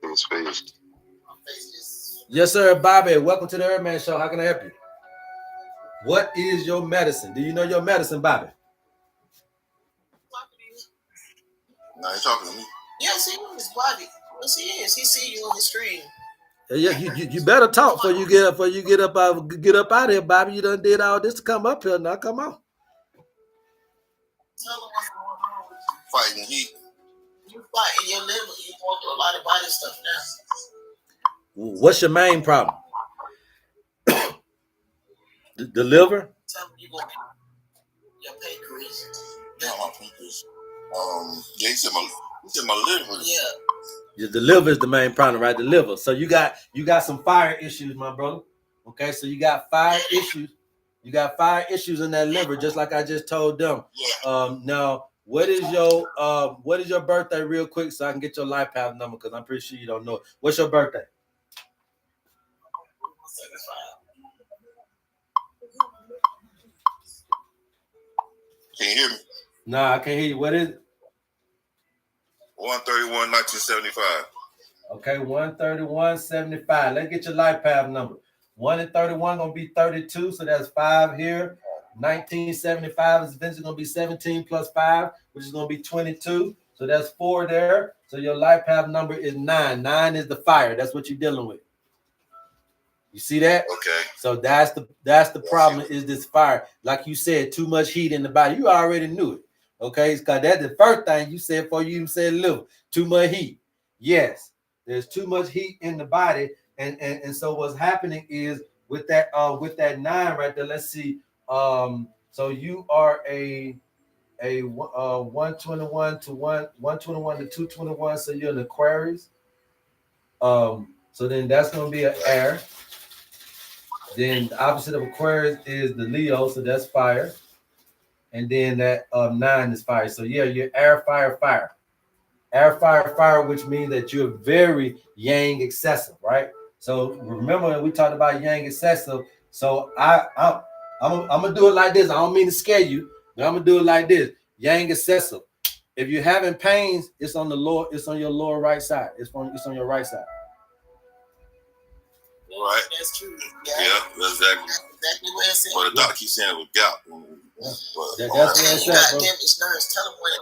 Peace, peace.
Yes, sir. Bobby, welcome to the HerbMan Show. How can I help you? What is your medicine? Do you know your medicine, Bobby?
No, he's talking to me.
Yes, he is, Bobby. Yes, he is. He see you on his stream.
Yeah, you better talk before you get up out of here, Bobby. You done did all this to come up here. Now come on.
Tell him what's going on with you.
Fighting heat.
You fighting your liver. You going through a lot of body stuff now.
What's your main problem? The liver?
Tell him you going your pancreas.
Yeah, my pancreas. Yeah, he said my liver.
Yeah.
The liver is the main problem, right? The liver. So you got some fire issues, my brother. Okay, so you got fire issues. You got fire issues in that liver, just like I just told them.
Yeah.
Now, what is your birthday, real quick, so I can get your life path number, because I'm pretty sure you don't know it. What's your birthday?
75.
Can you hear me?
Nah, I can't hear you. What is it?
131, 1975.
Okay, 131.75. Let's get your life path number. 1 and 31 gonna be 32, so that's 5 here. 1975 is eventually gonna be 17 plus 5, which is gonna be 22. So that's 4 there. So your life path number is 9. 9 is the fire. That's what you're dealing with. You see that?
Okay.
So that's the problem, is this fire. Like you said, too much heat in the body. You already knew it. Okay, because that's the first thing you said before you even said liver. Too much heat. Yes, there's too much heat in the body, and so what's happening is with that 9 right there. Let's see. So you are a 121 to 121 to 221. So you're an Aquarius. So then that's gonna be an air. Then the opposite of Aquarius is the Leo, so that's fire. And then that 9 is fire. So yeah, you're air, fire, fire. Air, fire, fire, which means that you're very yang excessive, right? So remember we talked about yang excessive. So I'm gonna do it like this. I don't mean to scare you, but I'm gonna do it like this. Yang excessive. If you're having pains, it's on your lower right side. It's on your right side.
Right.
That's true.
Yeah, that's exactly
what it said.
But the doctor keeps saying it was gout.
Yeah.
But
That's what it said, bro.
Damaged nerves. Tell him when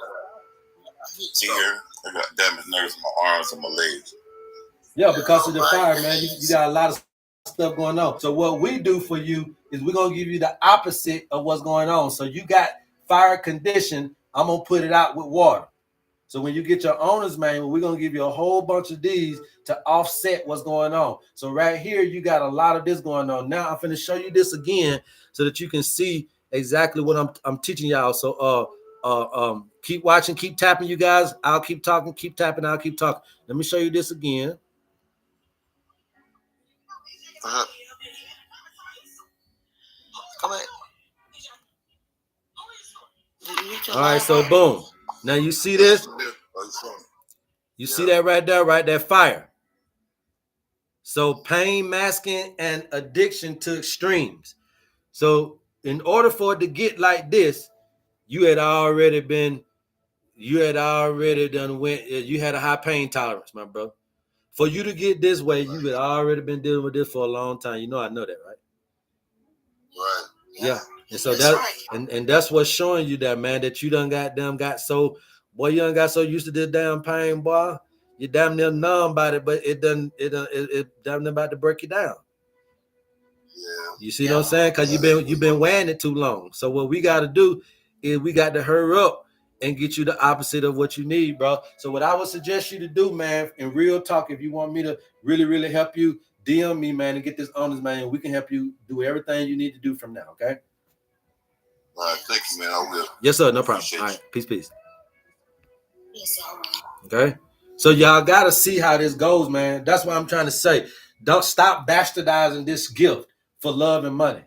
here, I got damaged nerves in my arms and my legs.
Yeah, because of the fire, man. You got a lot of stuff going on. So what we do for you is we're gonna give you the opposite of what's going on. So you got fire condition. I'm gonna put it out with water. So when you get your owner's manual, we're gonna give you a whole bunch of these to offset what's going on. So right here, you got a lot of this going on. Now I'm gonna show you this again so that you can see exactly what I'm teaching y'all. So keep watching, keep tapping, you guys. I'll keep talking, keep tapping, I'll keep talking. Let me show you this again.
Come on.
All right, so boom. Now you see this? You see that right there, right? That fire. So pain, masking, and addiction to extremes. So in order for it to get like this, you had already done you had a high pain tolerance, my brother. For you to get this way, you had already been dealing with this for a long time. You know I know that, right?
Right.
Yeah. And so and that's what's showing you that, man, that you done got so used to this damn pain, boy. You damn near numb about it, but it damn near about to break you down.
Yeah.
You see what I'm saying? Because you've been wearing it too long. So what we got to do is we got to hurry up and get you the opposite of what you need, bro. So what I would suggest you to do, man, in real talk, if you want me to really, really help you, DM me, man, and get this honest, man. We can help you do everything you need to do from now, okay?
All right, thank you, man. I will.
Yes, sir. No problem. All right, peace. Okay? So y'all got to see how this goes, man. That's what I'm trying to say. Don't stop bastardizing this gift for love and money.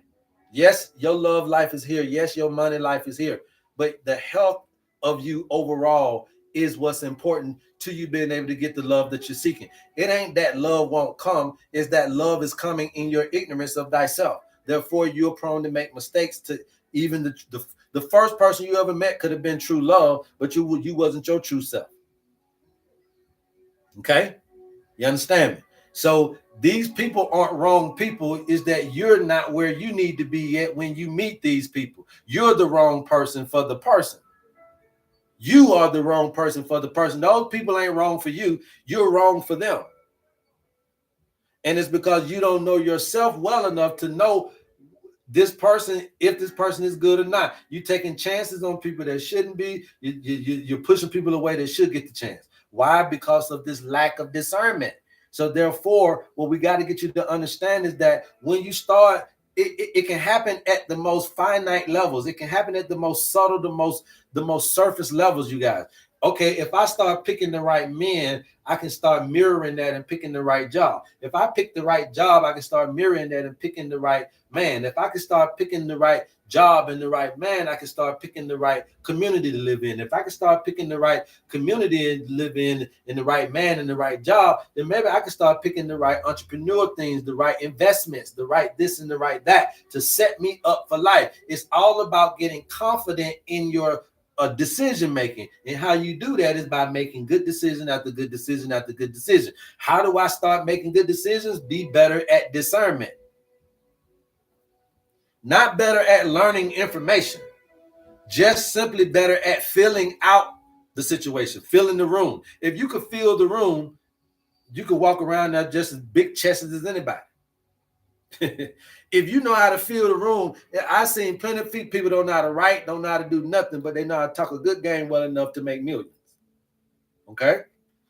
Yes, your love life is here. Yes, your money life is here. But the health of you overall is what's important to you being able to get the love that you're seeking. It ain't that love won't come. It's that love is coming in your ignorance of thyself. Therefore, you're prone to make mistakes. To even the first person you ever met could have been true love, but you wasn't your true self. Okay? You understand me? So these people aren't wrong people. Is that you're not where you need to be yet when you meet these people. You're the wrong person for the person. You are the wrong person for the person. Those people ain't wrong for you. You're wrong for them. And it's because you don't know yourself well enough to know this person, if this person is good or not. You're taking chances on people that shouldn't be. You're pushing people away that should get the chance. Why? Because of this lack of discernment. So therefore, what we got to get you to understand is that when you start, it can happen at the most finite levels. It can happen at the most subtle, the most surface levels, you guys. Okay, if I start picking the right men, I can start mirroring that and picking the right job. If I pick the right job, I can start mirroring that and picking the right man. If I can start picking the right job and the right man, I can start picking the right community to live in. If I can start picking the right community to live in the right man and the right job, then maybe I can start picking the right entrepreneur things, the right investments, the right this and the right that to set me up for life. It's all about getting confident in your decision making, and how you do that is by making good decision after good decision after good decision. How do I start making good decisions? Be better at discernment, not better at learning information, just simply better at filling out the situation, filling the room. If you could fill the room, you could walk around there just as big chested as anybody. If you know how to fill the room, I've seen plenty of people don't know how to write, don't know how to do nothing, but they know how to talk a good game well enough to make millions. Okay?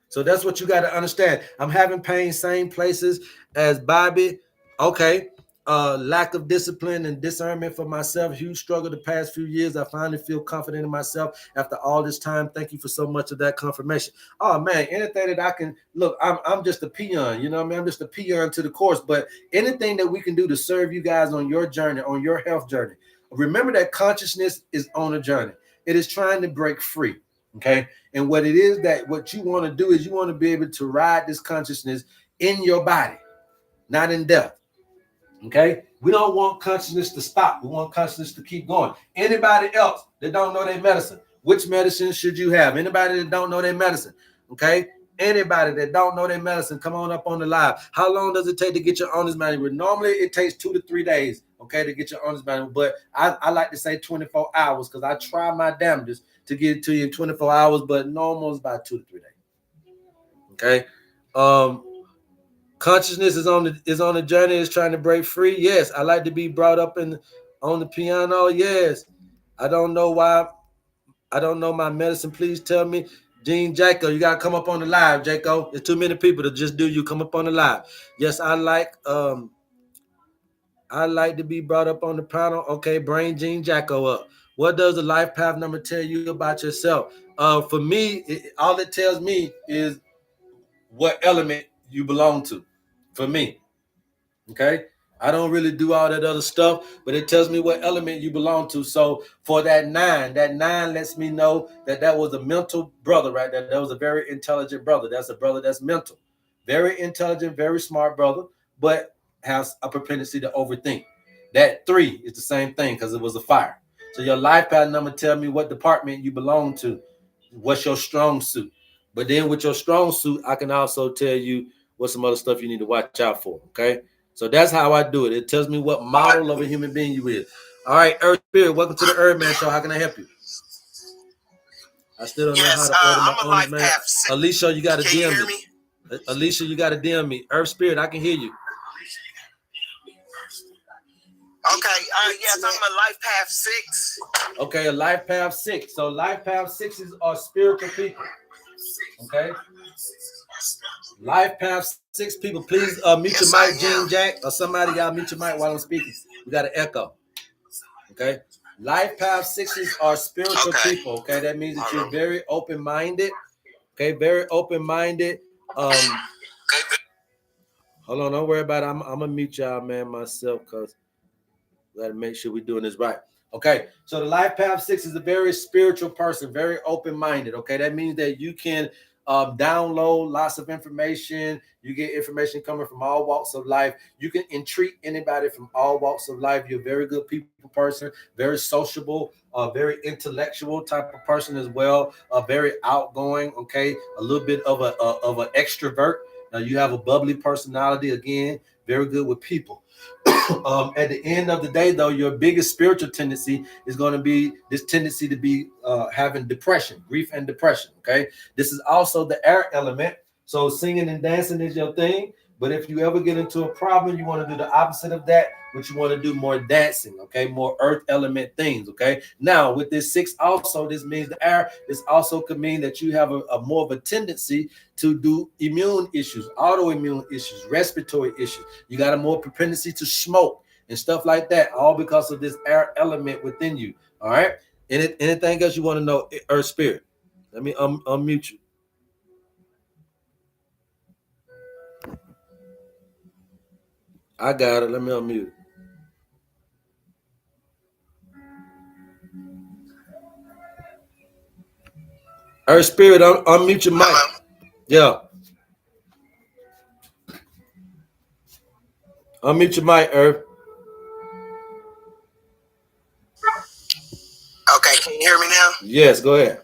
So that's what you got to understand. I'm having pain same places as Bobby. Okay. Lack of discipline and discernment for myself. Huge struggle the past few years. I finally feel confident in myself after all this time. Thank you for so much of that confirmation. Oh man, anything that I can look, I'm just a peon, you know what I mean? I'm just a peon to the course. But anything that we can do to serve you guys on your journey, on your health journey. Remember that consciousness is on a journey. It is trying to break free. Okay. And what it is that what you want to do is you want to be able to ride this consciousness in your body, not in death. Okay, we don't want consciousness to stop. We want consciousness to keep going. Anybody else that don't know their medicine, which medicine should you have? Anybody that don't know their medicine, okay? Anybody that don't know their medicine, come on up on the live. How long does it take to get your owner's manual? Normally, it takes 2 to 3 days, okay, to get your owner's manual. But I like to say 24 hours because I try my damnedest to get it to you in 24 hours, but normal is about 2 to 3 days. Okay. Consciousness is on the journey, is trying to break free. Yes, I like to be brought up on the piano. Yes, I don't know why. I don't know my medicine. Please tell me, Gene Jaco. You gotta come up on the live, Jaco. There's too many people to just do you. Come up on the live. Yes, I like to be brought up on the piano. Okay, bring Gene Jaco up. What does the life path number tell you about yourself? For me, all it tells me is what element you belong to. For me, okay? I don't really do all that other stuff, but it tells me what element you belong to. So for that nine lets me know that was a mental brother right there. That was a very intelligent brother. That's a brother that's mental. Very intelligent, very smart brother, but has a propensity to overthink. That 3 is the same thing because it was a fire. So your life path number tell me what department you belong to. What's your strong suit? But then with your strong suit, I can also tell you what some other stuff you need to watch out for, okay? So that's how I do it. It tells me what model of a human being you is. All right, Earth Spirit, welcome to the HerbMan Show. How can I help you? I still don't know how to order my owner's man. Alicia, you got to DM me. Alicia, you got to DM me. Earth Spirit, I can hear you.
Okay, yes, I'm a life path 6.
Okay, a life path 6. So life path 6s are spiritual people. Okay. Life path 6 people, please mute your mic, Gene Jack, or somebody y'all mute your mic while I'm speaking. We got an echo. Okay. Life path 6s are spiritual people. Okay, that means that you're very open-minded. Okay, very open-minded. Hold on, don't worry about it. I'm gonna mute y'all, man, myself, because we gotta make sure we're doing this right. Okay, so the life path 6 is a very spiritual person, very open-minded. Okay, that means that you can download lots of information. You get information coming from all walks of life. You can entreat anybody from all walks of life. You're a very good people person, very sociable, very intellectual type of person as well. Very outgoing. Okay, a little bit of an extrovert. You have a bubbly personality, again, very good with people. At the end of the day, though, your biggest spiritual tendency is going to be this tendency to be having depression, grief and depression. Okay, this is also the air element. So singing and dancing is your thing. But if you ever get into a problem, you want to do the opposite of that, which you want to do more dancing, okay, more earth element things, okay. Now with this 6 also, this means the air. This also could mean that you have a more of a tendency to do immune issues, autoimmune issues, respiratory issues. You got a more propensity to smoke and stuff like that, all because of this air element within you. All right. Anything else you want to know, earth spirit? Let me unmute you. I got it. Let me unmute. Earth spirit, unmute your mic. Yeah. Unmute your mic, Earth.
Okay, can you hear me now?
Yes, go ahead.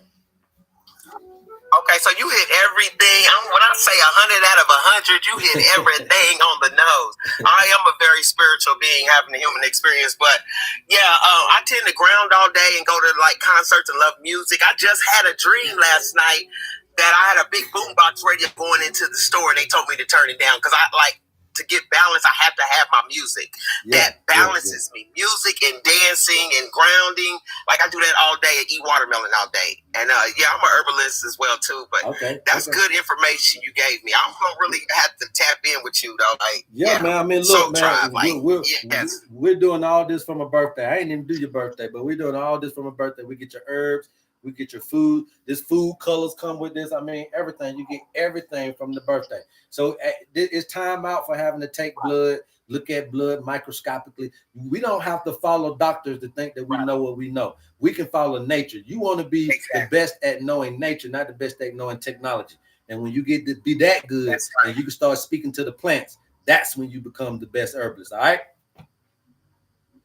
Okay, so you hit everything. When I say 100 out of 100, you hit everything on the nose. I am a very spiritual being having a human experience, but yeah, I tend to ground all day and go to like concerts and love music. I just had a dream last night that I had a big boombox radio going into the store, and they told me to turn it down because I like to get balance. I have to have my music that balances me. Music and dancing and grounding. Like I do that all day and eat watermelon all day. And yeah, I'm an herbalist as well too. But that's good information you gave me. I'm gonna really have to tap in with you though. Like
man. I mean, look, man, we're doing all this from a birthday. I ain't even do your birthday, but we're doing all this from a birthday. We get your herbs. We get your food. This food colors come with this. I mean, everything. You get everything from the birthday. So it's time out for having to take blood, look at blood microscopically. We don't have to follow doctors to think that we know what we know. We can follow nature. You want to be the best at knowing nature, not the best at knowing technology. And when you get to be that good and you can start speaking to the plants, that's when you become the best herbalist. All right?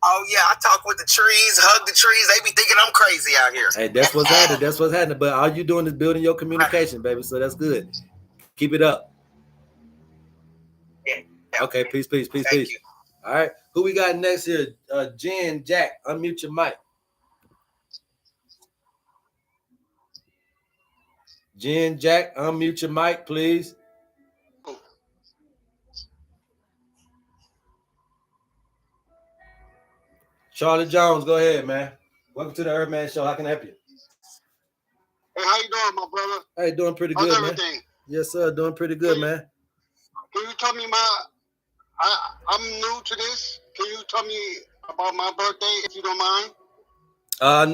Oh yeah, I talk with the trees, hug the trees. They be thinking I'm crazy out here.
Hey, that's what's happening. That's what's happening. But all you doing is building your communication, baby. So that's good. Keep it up.
Yeah.
Okay, peace.
Thank you.
All right, who we got next here? Jen, Jack, unmute your mic. Jen, Jack, unmute your mic, please. Charlie Jones, go ahead, man. Welcome to the HerbMan Show. How can I help you?
Hey, how you doing, my brother?
Hey, doing pretty good, man. Everything? Yes, sir. Doing pretty good, man.
Can you tell me I'm new to this. Can you tell me about my birthday, if you don't mind?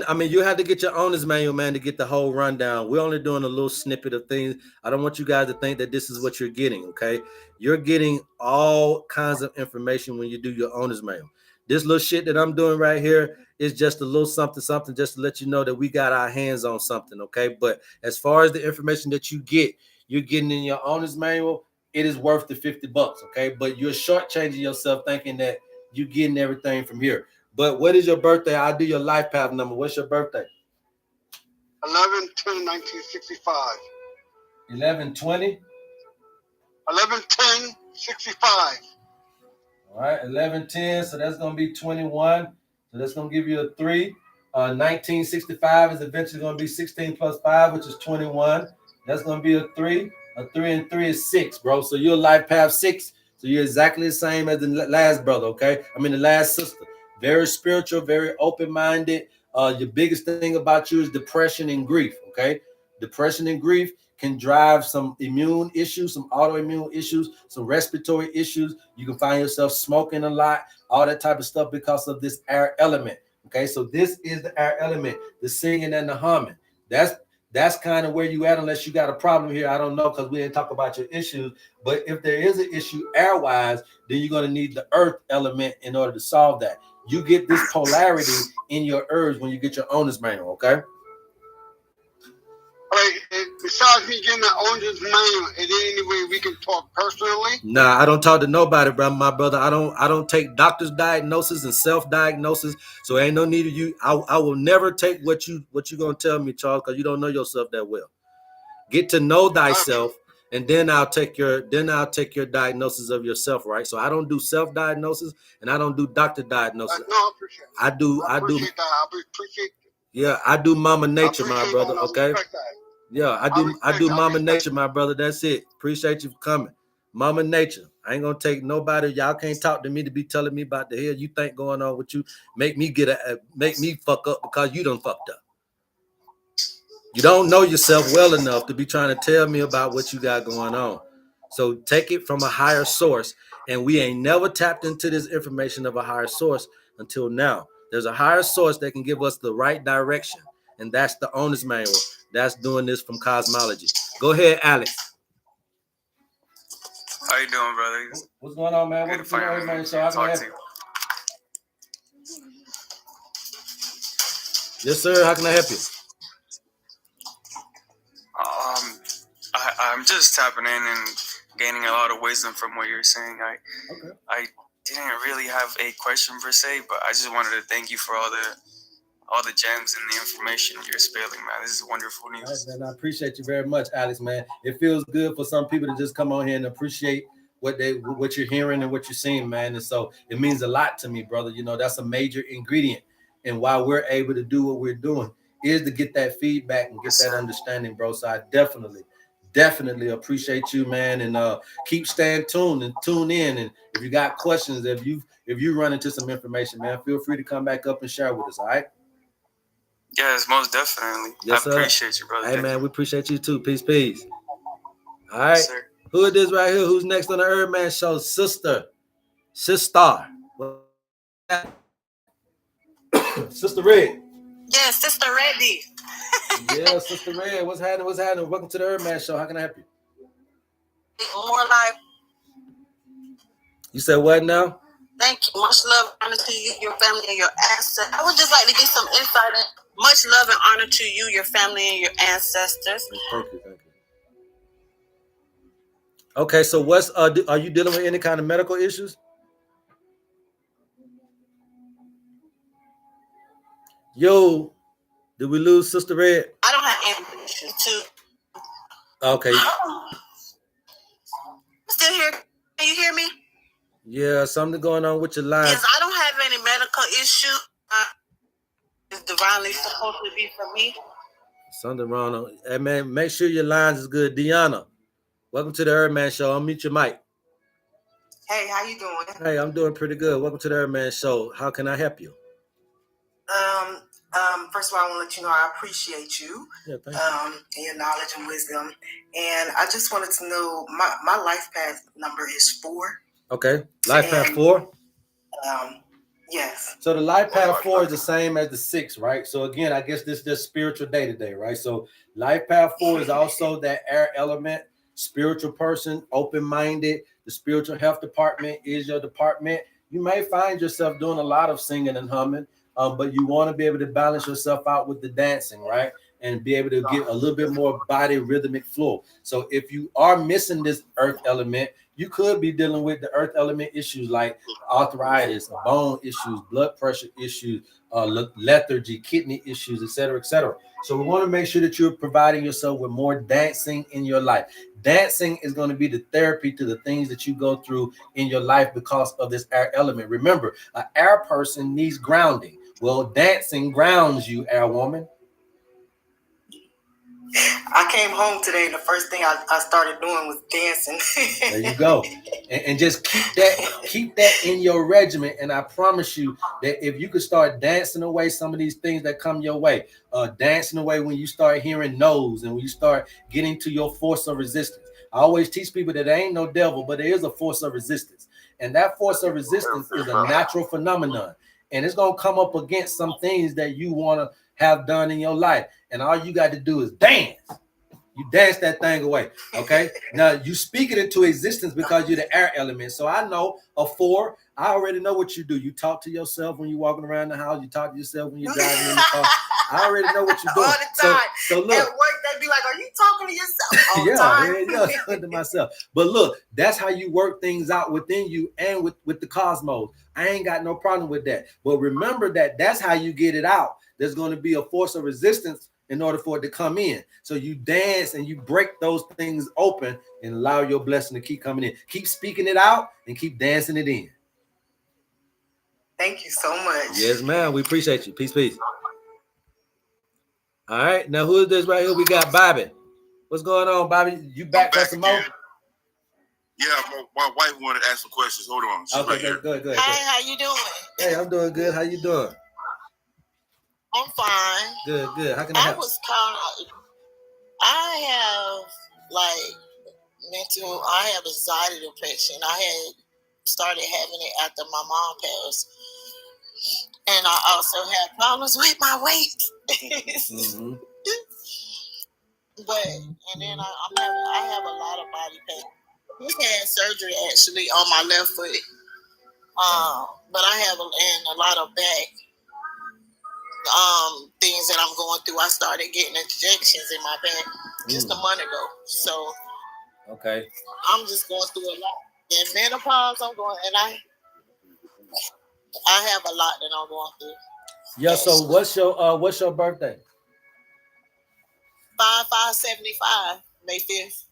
I mean, you have to get your owner's manual, man, to get the whole rundown. We're only doing a little snippet of things. I don't want you guys to think that this is what you're getting, okay? You're getting all kinds of information when you do your owner's manual. This little shit that I'm doing right here is just a little something, just to let you know that we got our hands on something, okay? But as far as the information that you're getting in your owner's manual, it is worth the $50, okay? But you're shortchanging yourself thinking that you're getting everything from here. But what is your birthday? I'll do your life path number. What's your birthday?
11/10/1965.
11/20?
11/10/65.
All right, 11/10. So that's going to be 21. So that's going to give you a 3. 1965 is eventually going to be 16 plus 5, which is 21. That's going to be a 3. A 3 and 3 is 6, bro. So you're life path 6. So you're exactly the same as the last brother, okay? I mean, the last sister. Very spiritual, very open-minded. Your biggest thing about you is depression and grief, okay? Depression and grief can drive some immune issues, some autoimmune issues, some respiratory issues. You can find yourself smoking a lot, all that type of stuff because of this air element, okay? So this is the air element, the singing and the humming. That's kind of where you at, unless you got a problem here. I don't know, because we didn't talk about your issues. But if there is an issue air-wise, then you're going to need the earth element in order to solve that. You get this polarity in your herbs when you get your owner's manual, okay?
All right, besides me getting the owner's manual, is there any way we can talk personally?
Nah, I don't talk to nobody, bro, my brother. I don't take doctor's diagnosis and self-diagnosis, so ain't no need of you. I will never take what you gonna tell me, Charles, because you don't know yourself that well. Get to know thyself. and then I'll take your diagnosis of yourself, right? So I don't do self-diagnosis and I don't do doctor diagnosis.
No, I appreciate it.
I do
I appreciate that. I appreciate it.
Yeah, I do Mama Nature, my
appreciate
brother.
that. I
Okay.
respect that.
Yeah, I do Mama Nature, my brother. That's it. Appreciate you for coming. Mama Nature. I ain't gonna take nobody. Y'all can't talk to me to be telling me about the hell you think going on with you. Make me make me fuck up because you done fucked up. You don't know yourself well enough to be trying to tell me about what you got going on. So take it from a higher source. And we ain't never tapped into this information of a higher source until now. There's a higher source that can give us the right direction. And that's the owner's manual. That's doing this from cosmology. Go ahead, Alex.
How you doing, brother?
What's going on, man? Welcome to the HerbMan show. How can I help you? Yes, sir. How can I help you?
I'm just tapping in and gaining a lot of wisdom from what you're saying. I didn't really have a question per se, but I just wanted to thank you for all the gems and the information you're spilling, man. This is wonderful news.
Right, man, I appreciate you very much, Alex, man. It feels good for some people to just come on here and appreciate what you're hearing and what you're seeing, man. And so it means a lot to me, brother. You know, that's a major ingredient. And why we're able to do what we're doing is to get that feedback and get that understanding, bro. So I definitely appreciate you, man. And keep staying tuned and tune in. And if you got questions, if you run into some information, man, feel free to come back up and share with us. All right.
Yes, most definitely. Yes, I appreciate you, brother.
Hey, man, we appreciate you too. Peace. All right.
Yes, sir.
Who is this right here? Who's next on the HerbMan show? Sister. Sister Red.
Yeah, Sister Reddy.
Yeah, Sister Red. What's happening? Welcome to the HerbMan show. How can I help you?
More life.
You said what now?
Thank you. Much love, honor to you, your family, and your ancestors. I would just like to get some insight in much love and honor to you, your family, and your ancestors.
Thank you. Okay, so what's are you dealing with any kind of medical issues? Yo, did we lose Sister Red?
I don't have any issues too.
Okay.
Still here? Can you hear me?
Yeah, something going on with your line.
Yes, I don't have any medical issue. It's divinely supposed to be for me.
Something wrong. Hey, man, make sure your lines is good. Deanna, welcome to the HerbMan show. Unmute your mic.
Hey, how you doing?
Hey, I'm doing pretty good. Welcome to the HerbMan show. How can I help you?
First of all, I want to let you know I appreciate you,
thank you.
And your knowledge and wisdom. And I just wanted to know my life path number is 4.
Okay, life path 4.
Yes.
So the life path 4 is the same as the 6, right? So again, I guess this is just spiritual day to day, right? So life path 4 is also that air element, spiritual person, open-minded. The spiritual health department is your department. You may find yourself doing a lot of singing and humming, but you want to be able to balance yourself out with the dancing, right? And be able to get a little bit more body rhythmic flow. So if you are missing this earth element, you could be dealing with the earth element issues like arthritis, bone issues, blood pressure issues, lethargy, kidney issues, etc., etc. So we want to make sure that you're providing yourself with more dancing in your life. Dancing is going to be the therapy to the things that you go through in your life because of this air element. Remember, an air person needs grounding. Well, dancing grounds you, air woman.
I came home today and the first thing I started doing was dancing.
There you go. And just keep that in your regimen. And I promise you that if you could start dancing away some of these things that come your way, dancing away when you start hearing no's and when you start getting to your force of resistance. I always teach people that there ain't no devil, but there is a force of resistance. And that force of resistance is a natural phenomenon. And it's going to come up against some things that you want to have done in your life. And all you got to do is dance. You dance that thing away. Okay. Now you speak it into existence because you're the air element. So I know a 4. I already know what you do. You talk to yourself when you're walking around the house. You talk to yourself when you're driving in the car. I already know what you're doing.
All the time.
So look.
At work, they'd be like, are you talking to yourself all the time?
Yeah, talking to myself. But look, that's how you work things out within you and with the cosmos. I ain't got no problem with that. But remember that that's how you get it out. There's going to be a force of resistance in order for it to come in. So you dance and you break those things open and allow your blessing to keep coming in. Keep speaking it out and keep dancing it in.
Thank you so much.
Yes, ma'am. We appreciate you. Peace, peace. All right. Now, who is this right here? We got Bobby. What's going on, Bobby? You back for some more?
Yeah, my wife wanted to ask some questions. Hold on. She's
okay,
right here.
Go ahead.
Hi, how you doing?
Hey, I'm doing good. How you doing?
I'm fine.
Good. How can I help?
I have I have anxiety depression. I had started having it after my mom passed. And I also have problems with my weight.
Mm-hmm.
And then I have a lot of body pain. Just had surgery actually on my left foot. But I have a lot of back things that I'm going through. I started getting injections in my back just a month ago. So
okay,
I'm just going through a lot. In menopause, I'm going, and I have a lot that I'm going through.
Yeah. So what's your birthday?
5575, May 5th.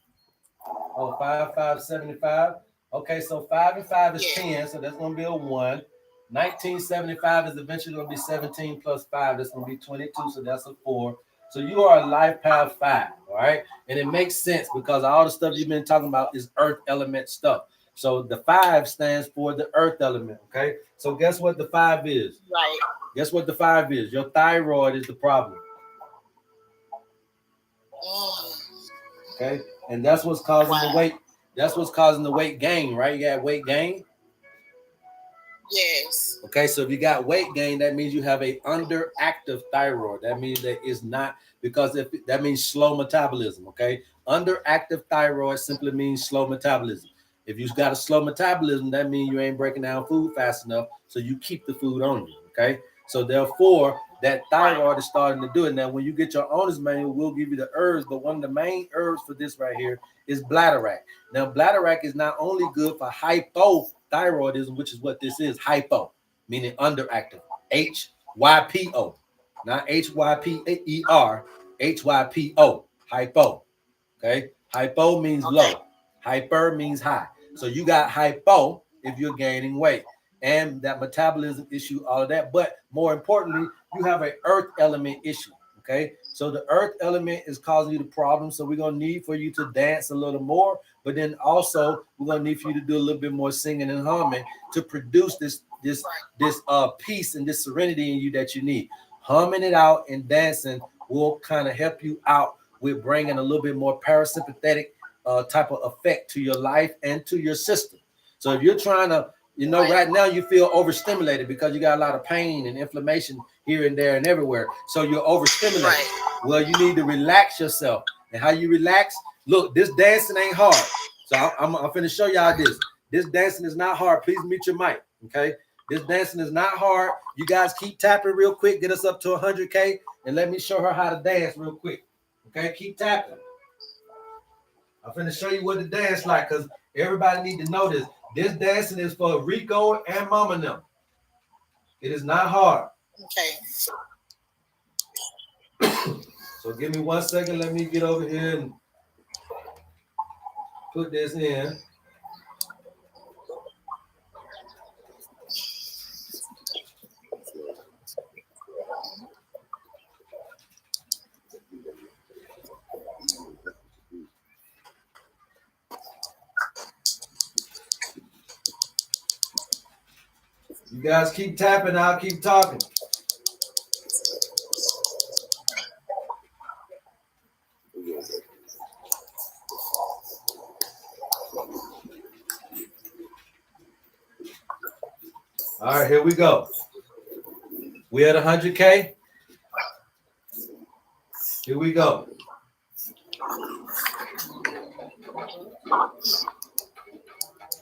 Oh, 5575. Okay, so 5 and 5 is 10, so that's gonna be a 1. 1975 is eventually gonna be 17 plus 5. That's gonna be 22, so that's a 4. So you are a life path 5, all right? And it makes sense because all the stuff you've been talking about is earth element stuff. So the 5 stands for the earth element, okay? So guess what the 5 is?
Right.
Guess what the 5 is? Your thyroid is the problem. Okay, and that's what's causing the weight. That's what's causing the weight gain, right? You got weight gain.
Yes.
Okay, so if you got weight gain, that means you have a underactive thyroid. That means that it's not, because if that means slow metabolism. Okay, underactive thyroid simply means slow metabolism. If you've got a slow metabolism, that means you ain't breaking down food fast enough, so you keep the food on you. Okay, so therefore that thyroid is starting to do it. Now, when you get your owner's manual, we'll give you the herbs, but one of the main herbs for this right here is bladderwrack. Now, bladderwrack is not only good for hypothyroidism, which is what this is, hypo, meaning underactive, HYPO, not HYPER, HYPO, hypo. Okay, hypo means low, hyper means high. So you got hypo if you're gaining weight, and that metabolism issue, all of that. But more importantly, you have an earth element issue. Okay, so the earth element is causing you the problem. So we're gonna need for you to dance a little more, but then also we're gonna need for you to do a little bit more singing and humming to produce this peace and this serenity in you that you need. Humming it out and dancing will kind of help you out with bringing a little bit more parasympathetic type of effect to your life and to your system. So if you're trying to, right now you feel overstimulated because you got a lot of pain and inflammation here and there and everywhere. So you're overstimulated. Right. Well, you need to relax yourself. And how you relax? Look, this dancing ain't hard. So I'm finna show y'all this. This dancing is not hard. Please mute your mic, okay? This dancing is not hard. You guys keep tapping real quick. Get us up to 100K and let me show her how to dance real quick. Okay, keep tapping. I'm finna show you what the dance like because everybody need to know this. This dancing is for Rico and Mama now. It is not hard.
Okay.
So give me 1 second. Let me get over here and put this in. You guys keep tapping, I'll keep talking. All right, here we go. We at 100K. Here we go.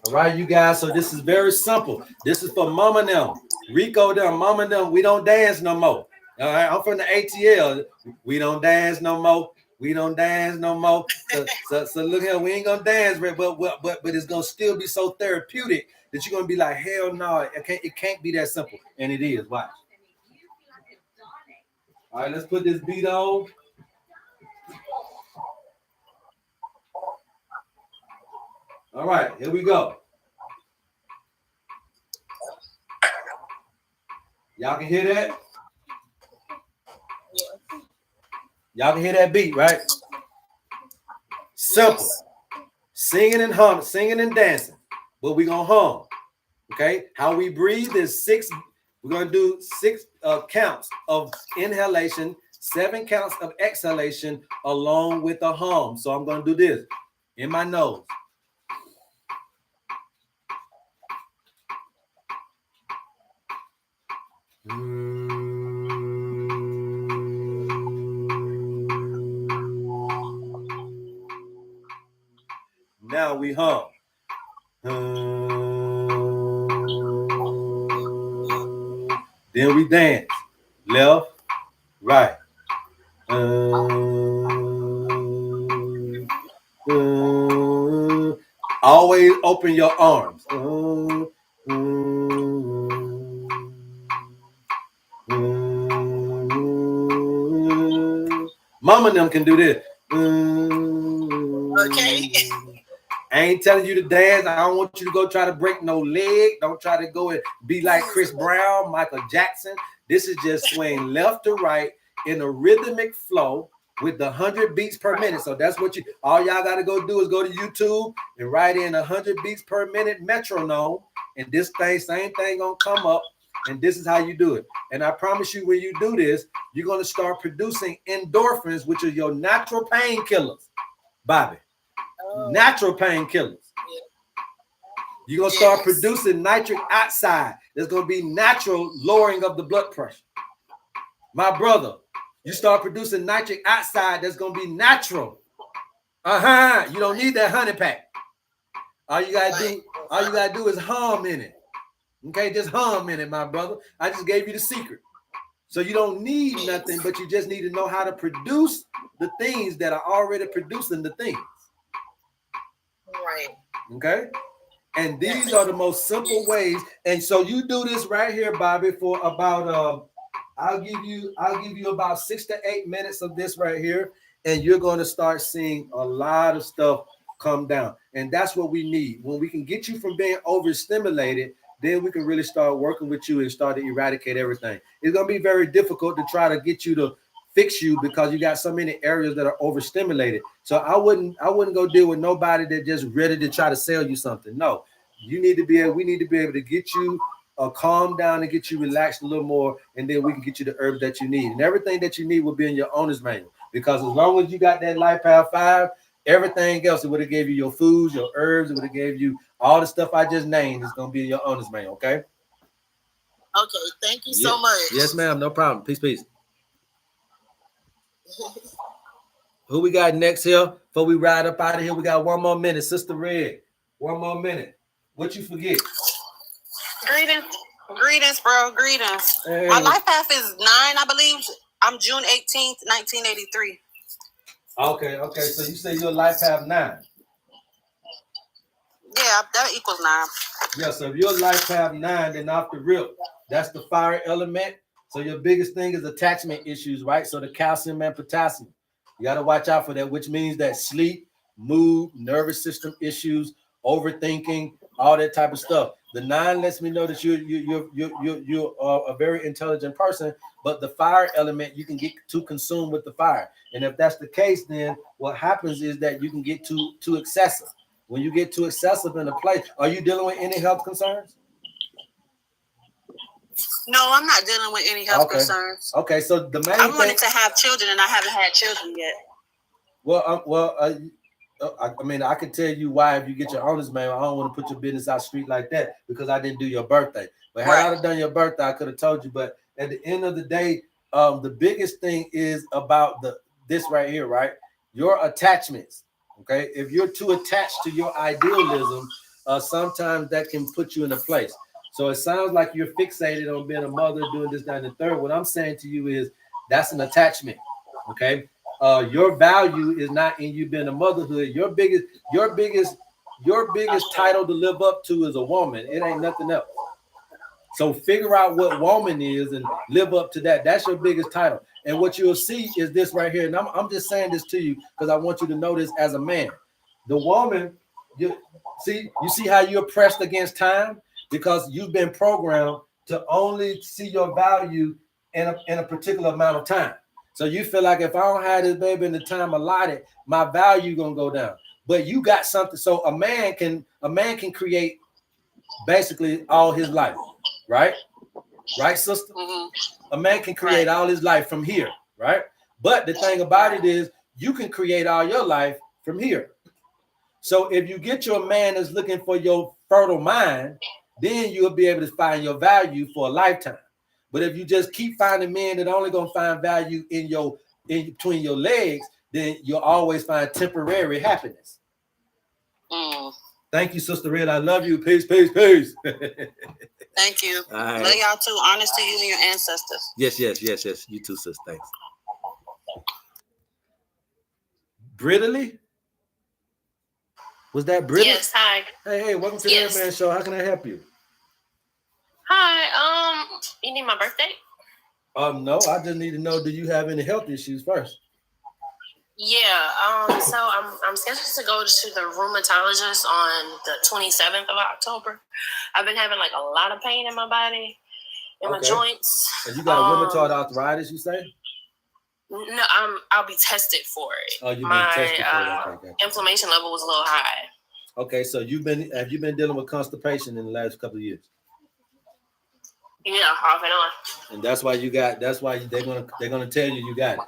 All right, you guys. So this is very simple. This is for Mama now. Rico them, Mama them. We don't dance no more. All right, I'm from the ATL. We don't dance no more. We don't dance no more. So look here, we ain't gonna dance, but it's gonna still be so therapeutic that you're gonna be like, hell no, it can't be that simple. And it is. Watch. All right, let's put this beat on. All right, here we go. Y'all can hear that?
Yeah.
Y'all can hear that beat, right? Simple.
Yes.
Singing and humming, singing and dancing. But we're going to hum. Okay? How we breathe is 6. We're going to do 6 counts of inhalation, 7 counts of exhalation along with a hum. So I'm going to do this in my nose. Now we hum. Then we dance. Left, right. Always open your arms. Mama and them can do this.
Okay.
I ain't telling you to dance. I don't want you to go try to break no leg. Don't try to go and be like Chris Brown, Michael Jackson. This is just swing left to right in a rhythmic flow with the 100 beats per minute. So that's what all y'all got to go do is go to YouTube and write in 100 beats per minute metronome. And this thing, same thing gonna come up. And this is how you do it. And I promise you, when you do this, you're gonna start producing endorphins, which are your natural painkillers, Bobby. Natural painkillers. You're going to start producing nitric oxide. There's going to be natural lowering of the blood pressure. My brother, you start producing nitric oxide that's going to be natural. You don't need that honey pack. All you gotta do is hum in it. Okay, just hum in it, my brother. I just gave you the secret. So you don't need nothing, but you just need to know how to produce the things that are already producing the things.
Right.
Okay. And these are the most simple ways. And so you do this right here, Bobby, for about I'll give you about 6 to 8 minutes of this right here, and you're going to start seeing a lot of stuff come down. And that's what we need. When we can get you from being overstimulated, then we can really start working with you and start to eradicate everything. It's going to be very difficult to try to get you to fix you because you got so many areas that are overstimulated. So I wouldn't go deal with nobody that just ready to try to sell you something. No, we need to be able to get you calm down and get you relaxed a little more, and then we can get you the herbs that you need. And everything that you need will be in your owner's manual, because as long as you got that Life Path 5, everything else, it would have gave you your foods, your herbs, it would have gave you all the stuff I just named is going to be in your owner's manual, okay?
Okay, thank you so much.
Yes, ma'am, no problem. Peace. Who we got next here? Before we ride up out of here, we got one more minute. Sister Red, one more minute. What you forget?
Greetings, bro. Greetings. Hey. My life path is 9, I believe. I'm June 18th, 1983.
Okay. So you say your life path 9.
Yeah, that equals 9.
Yeah, so if your life path 9, then off the rip, that's the fire element. So your biggest thing is attachment issues, right? So the calcium and potassium. You got to watch out for that, which means that sleep, mood, nervous system issues, overthinking, all that type of stuff. The 9 lets me know that you're a very intelligent person, but the fire element, you can get too consumed with the fire. And if that's the case, then what happens is that you can get too excessive. When you get too excessive in a place, are you dealing with any health concerns?
No, I'm not dealing with any health concerns.
Okay, so the main
I wanted to have children, and I haven't had children yet.
I mean, I can tell you why if you get your owner's manual. I don't want to put your business out street like that because I didn't do your birthday. But had I have done your birthday, I could have told you. But at the end of the day, the biggest thing is about this right here, right? Your attachments. Okay, if you're too attached to your idealism, sometimes that can put you in a place. So it sounds like you're fixated on being a mother, doing this, that, and the third. What I'm saying to you is that's an attachment. Okay. Your value is not in you being a motherhood. Your biggest title to live up to is a woman. It ain't nothing else. So figure out what woman is and live up to that. That's your biggest title. And what you'll see is this right here. And I'm just saying this to you because I want you to know this as a man. The woman You see how you're pressed against time because you've been programmed to only see your value in a particular amount of time. So you feel like if I don't have this baby in the time allotted, my value gonna go down. But you got something. So a man can create basically all his life, right? Right, sister?
Mm-hmm.
A man can create all his life from here, right? But the thing about it is you can create all your life from here. So if you get your man that's looking for your fertile mind, then you'll be able to find your value for a lifetime. But if you just keep finding men that only gonna find value in between your legs, then you'll always find temporary happiness. Thank you, Sister Red. I love you. Peace, peace, peace.
Thank you.
All right.
Love y'all too. Honest to you and your ancestors.
Yes. You too, sis. Thanks. Brittany? Was that Brittany?
Yes, hi.
Hey, welcome to the HerbMan Show. How can I help you?
Hi, you need my birthday?
No, I just need to know, do you have any health issues first?
Yeah, so I'm scheduled to go to the rheumatologist on the 27th of October. I've been having like a lot of pain in my body, in my joints.
And you got rheumatoid arthritis, you say?
No, I'll be tested for it.
Oh, you've been tested for it. Okay.
Inflammation level was a little high.
Okay, so have you been dealing with constipation in the last couple of years?
Yeah, off and on.
And that's why they're gonna tell you got it.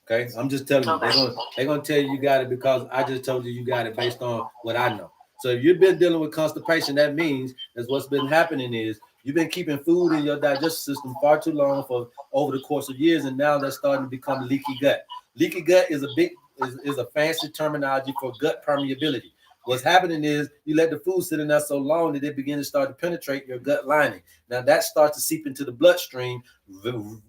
Okay, I'm just telling you, they're gonna tell you got it because I just told you got it based on what I know. So if you've been dealing with constipation, that means that's what's been happening is you've been keeping food in your digestive system far too long for over the course of years, and now that's starting to become leaky gut. Leaky gut is a fancy terminology for gut permeability. What's happening is you let the food sit in there so long that it begins to start to penetrate your gut lining. Now that starts to seep into the bloodstream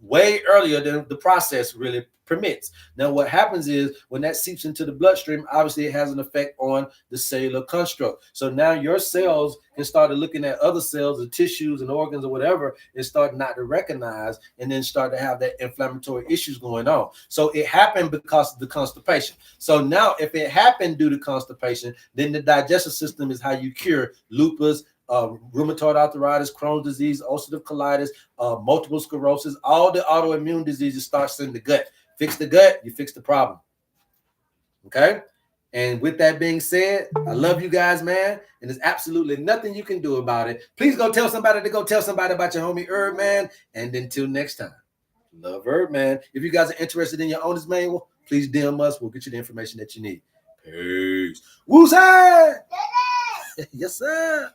way earlier than the process really permits. Now what happens is when that seeps into the bloodstream, obviously it has an effect on the cellular construct. So now your cells can start looking at other cells or tissues and organs or whatever and start not to recognize and then start to have that inflammatory issues going on. So it happened because of the constipation. So now if it happened due to constipation, then the digestive system is how you cure lupus, rheumatoid arthritis, Crohn's disease, ulcerative colitis, multiple sclerosis, all the autoimmune diseases starts in the gut. Fix the gut, you fix the problem. Okay? And with that being said, I love you guys, man. And there's absolutely nothing you can do about it. Please go tell somebody about your homie HerbMan. And until next time, love HerbMan. If you guys are interested in your owner's manual, please DM us. We'll get you the information that you need. Peace. Woo-say! Yes, sir.